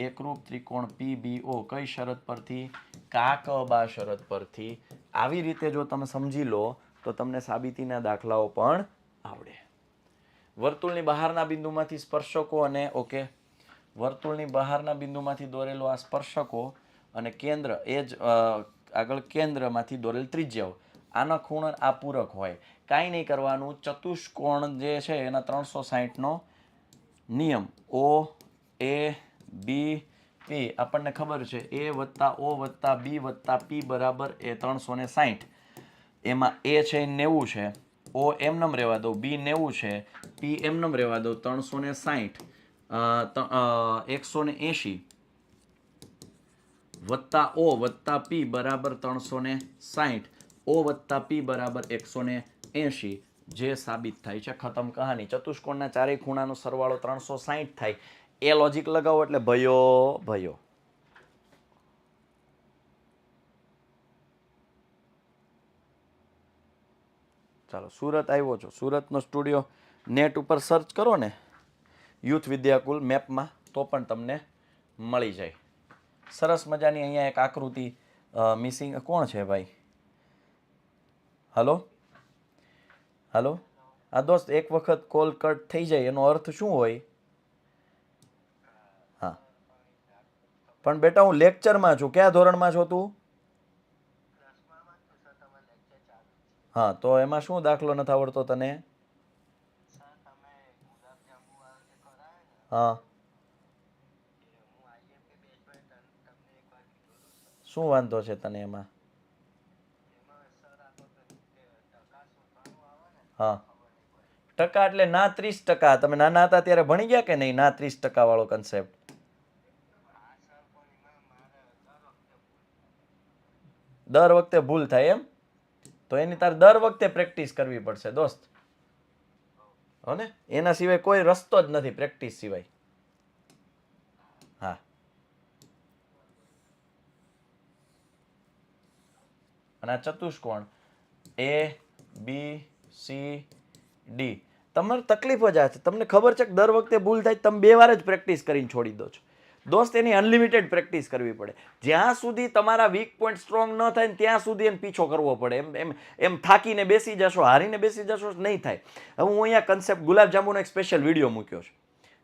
એકરૂપ ત્રિકોણ પી બી ઓ કઈ શરત પરથી? કાકબા શરત પરથી. આવી રીતે જો તમે સમજી લો તો તમને સાબિતીના દાખલાઓ પણ આવડે. વર્તુળની બહારના બિંદુમાંથી સ્પર્શકો અને ઓકે, વર્તુળની બહારના બિંદુમાંથી દોરેલો આ સ્પર્શકો અને કેન્દ્ર એ જ આગળ કેન્દ્રમાંથી દોરેલ ત્રિજ્યાઓ, આના ખૂણ આ પૂરક હોય. કાંઈ નહીં કરવાનું, ચતુષ્કોણ જે છે એના 360નો નિયમ ઓ એ બી પી આપણને ખબર છે, એ વત્તા ઓ વત્તા બી વત્તા પી બરાબર એ 360. એમાં એ છે 90 છે, ઓ એમનેમ રહેવા દો, બી 90 છે, પી એમનેમ રહેવા દો 360, 180 વત્તા ઓ વત્તા પી બરાબર 360, ઓ વત્તા પી બરાબર 180, જે સાબિત થાય છે. ખતમ કહાની. ચતુષ્કોણના ચારેય ખૂણાનો સરવાળો 360 થાય. એ લોજિક લગાવો એટલે ભયો ભયો. ચાલો, સુરત આવ્યો છો, સુરતનો સ્ટુડિયો નેટ ઉપર સર્ચ કરો ને યુથ વિદ્યાકુલ મેપમાં તો પણ તમને મળી જાય. સરસ મજાની અહીંયા એક આકૃતિ મિસિંગ. કોણ છે ભાઈ? હલો હલો, આ દોસ્ત એક વખત કોલ કટ થઈ જાય એનો અર્થ શું હોય? હા પણ બેટા હું લેક્ચરમાં છું. કયા ધોરણમાં છો તું? હા, તો એમાં શું દાખલો નથી આવડતો તને? હા, શું વાંધો છે તને એમાં? હા, ટકા એટલે ના 30%. તમે નાના હતા ત્યારે ભણી ગયા કે નહીં? ના 30% વાળો કન્સેપ્ટ દર વખતે ભૂલ થાય એમ? તો એની તાર દર વખતે પ્રેક્ટિસ કરવી પડશે દોસ્ત, હો ને? એના સિવાય કોઈ રસ્તો જ નથી પ્રેક્ટિસ સિવાય. હા, અને આ ચતુષ્કોણ એ બી સી ડી, તમારે તકલીફ જ આ છે. તમને ખબર છે કે દર વખતે ભૂલ થાય, તમે 2 વાર જ પ્રેક્ટિસ કરીને છોડી દો છો દોસ્ત. એની અનલિમિટેડ પ્રેક્ટિસ કરવી પડે. જ્યાં સુધી તમારા વીક પોઈન્ટ સ્ટ્રોંગ ન થાય ને ત્યાં સુધી એને પીછો કરવો પડે. એમ એમ એમ થાકીને બેસી જશો, હારીને બેસી જશો, નહીં થાય. હવે હું અહીંયા કન્સેપ્ટ ગુલાબજાંબુનો એક સ્પેશિયલ વિડીયો મૂક્યો છે,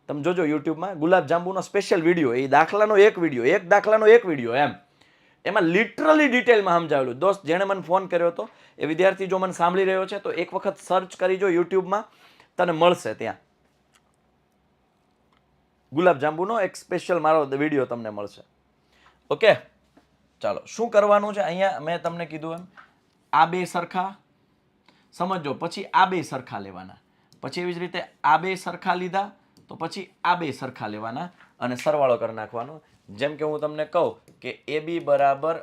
તમે જોજો યુટ્યુબમાં. ગુલાબજાંબુનો સ્પેશિયલ વિડીયો, એ દાખલાનો એક વિડીયો, એક દાખલાનો એક વિડીયો એમ. એમાં લિટરલી ડિટેલમાં સમજાવેલું. દોસ્ત જેણે મને ફોન કર્યો હતો એ વિદ્યાર્થી જો મને સાંભળી રહ્યો છે તો એક વખત સર્ચ કરી જો યુટ્યુબમાં, તને મળશે ત્યાં. ગુલાબજાંબુનો એક સ્પેશિયલ મારો વિડીયો તમને મળશે. ઓકે, ચાલો શું કરવાનું છે અહીંયા? મેં તમને કીધું એમ, આ બે સરખા સમજો, પછી આ બે સરખા લેવાના, પછી એવી જ રીતે આ બે સરખા લીધા તો પછી આ બે સરખા લેવાના અને સરવાળો કરી નાખવાનો. જેમ કે હું તમને કહું કે એ બી બરાબર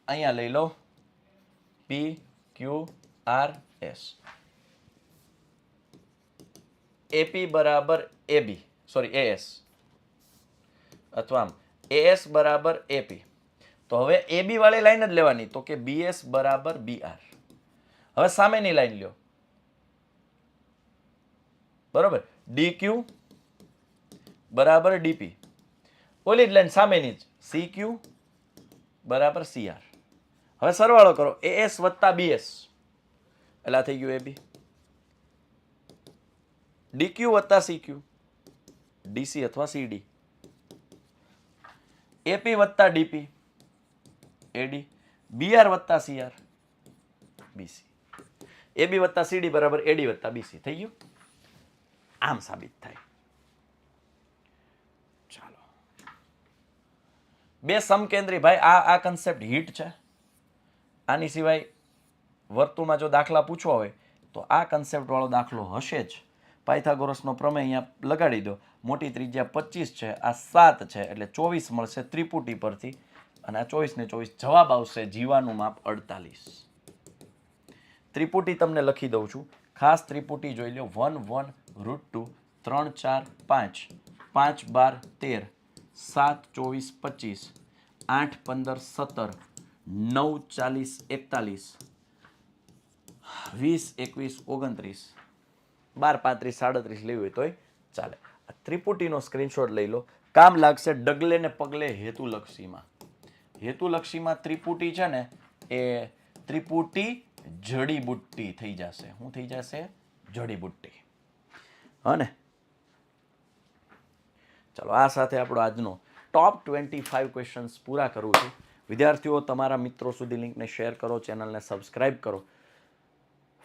અહીંયા લઈ લો પી ક્યુ આર એસ, એપી બરાબર એબી સોરી એએસ, અથવા આમ AS બરાબર AP. તો હવે AB વાળી લાઈન જ લેવાની, તો કે BS બરાબર BR. હવે સામેની લાઈન લ્યો, બરોબર, DQ બરાબર DP. ઓલી જ લાઈન સામેની જ CQ બરાબર CR. હવે સરવાળો કરો, AS વત્તા BS એટલે આ થઈ ગયું AB. DQ વત્તા CQ DC અથવા CD. AP વત્તા DP AD. BR વત્તા CR BC. AB વત્તા CD બરાબર AD વત્તા BC. થઈ ગયું? આમ સાબિત થાય. ચાલો, બે સમકેન્દ્રી, ભાઈ આ કન્સેપ્ટ હિટ છે. આની સિવાય વર્તુળમાં જો દાખલા પૂછવા હોય તો આ કન્સેપ્ટ વાળો દાખલો હશે જ. પાયથાગોરસનો પ્રમેય અહીંયા લગાડી દો. મોટી ત્રિજ્યા 25 છે, આ 7 છે, એટલે 24 મળશે ત્રિપુટી પરથી. અને આ 24 ને 24 જવાબ આવશે જીવાનું માપ 48. ત્રિપુટી તમને લખી દઉં છું, ખાસ ત્રિપુટી જોઈ લો. 1 1 √2 3 4 5 5 12 13 7 24 25 8 15 17 9 40 41 20 21 29 12 35 37 લેવી હોય તોય ચાલે. આ ત્રિપુટીનો સ્ક્રીનશોટ લઈ લો, કામ લાગશે ડગલે ને પગલે હેતુલક્ષીમાં. હેતુલક્ષીમાં ત્રિપુટી છે ને એ ત્રિપુટી જડીબુટ્ટી થઈ જશે. શું થઈ જશે? જડીબુટ્ટી. અને ચાલો, આ સાથે આપણો આજનો ટોપ 25 ક્વેશ્ચન્સ પૂરા કરું છું. વિદ્યાર્થીઓ, તમારા મિત્રો સુધી લિંકને શેર કરો, ચેનલને સબસ્ક્રાઇબ કરો.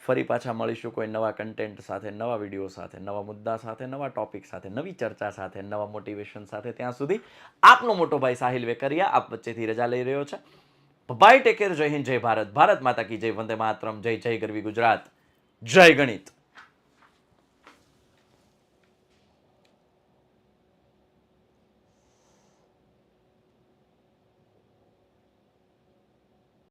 ફરી પાછા મળીશું કોઈ નવા કન્ટેન્ટ સાથે, નવા વિડીયો સાથે, નવા મુદ્દા સાથે, નવા ટોપિક સાથે, નવી ચર્ચા સાથે, નવા મોટિવેશન સાથે. ત્યાં સુધી આપનો મોટો ભાઈ સાહિલ વેકરિયા આપ વચ્ચેથી રજા લઈ રહ્યો છે. Bye, take care. જય હિન્દ, જય ભારત, ભારત માતા કી જય, વંદે માતરમ, જય જય ગરવી ગુજરાત, જય ગણિત.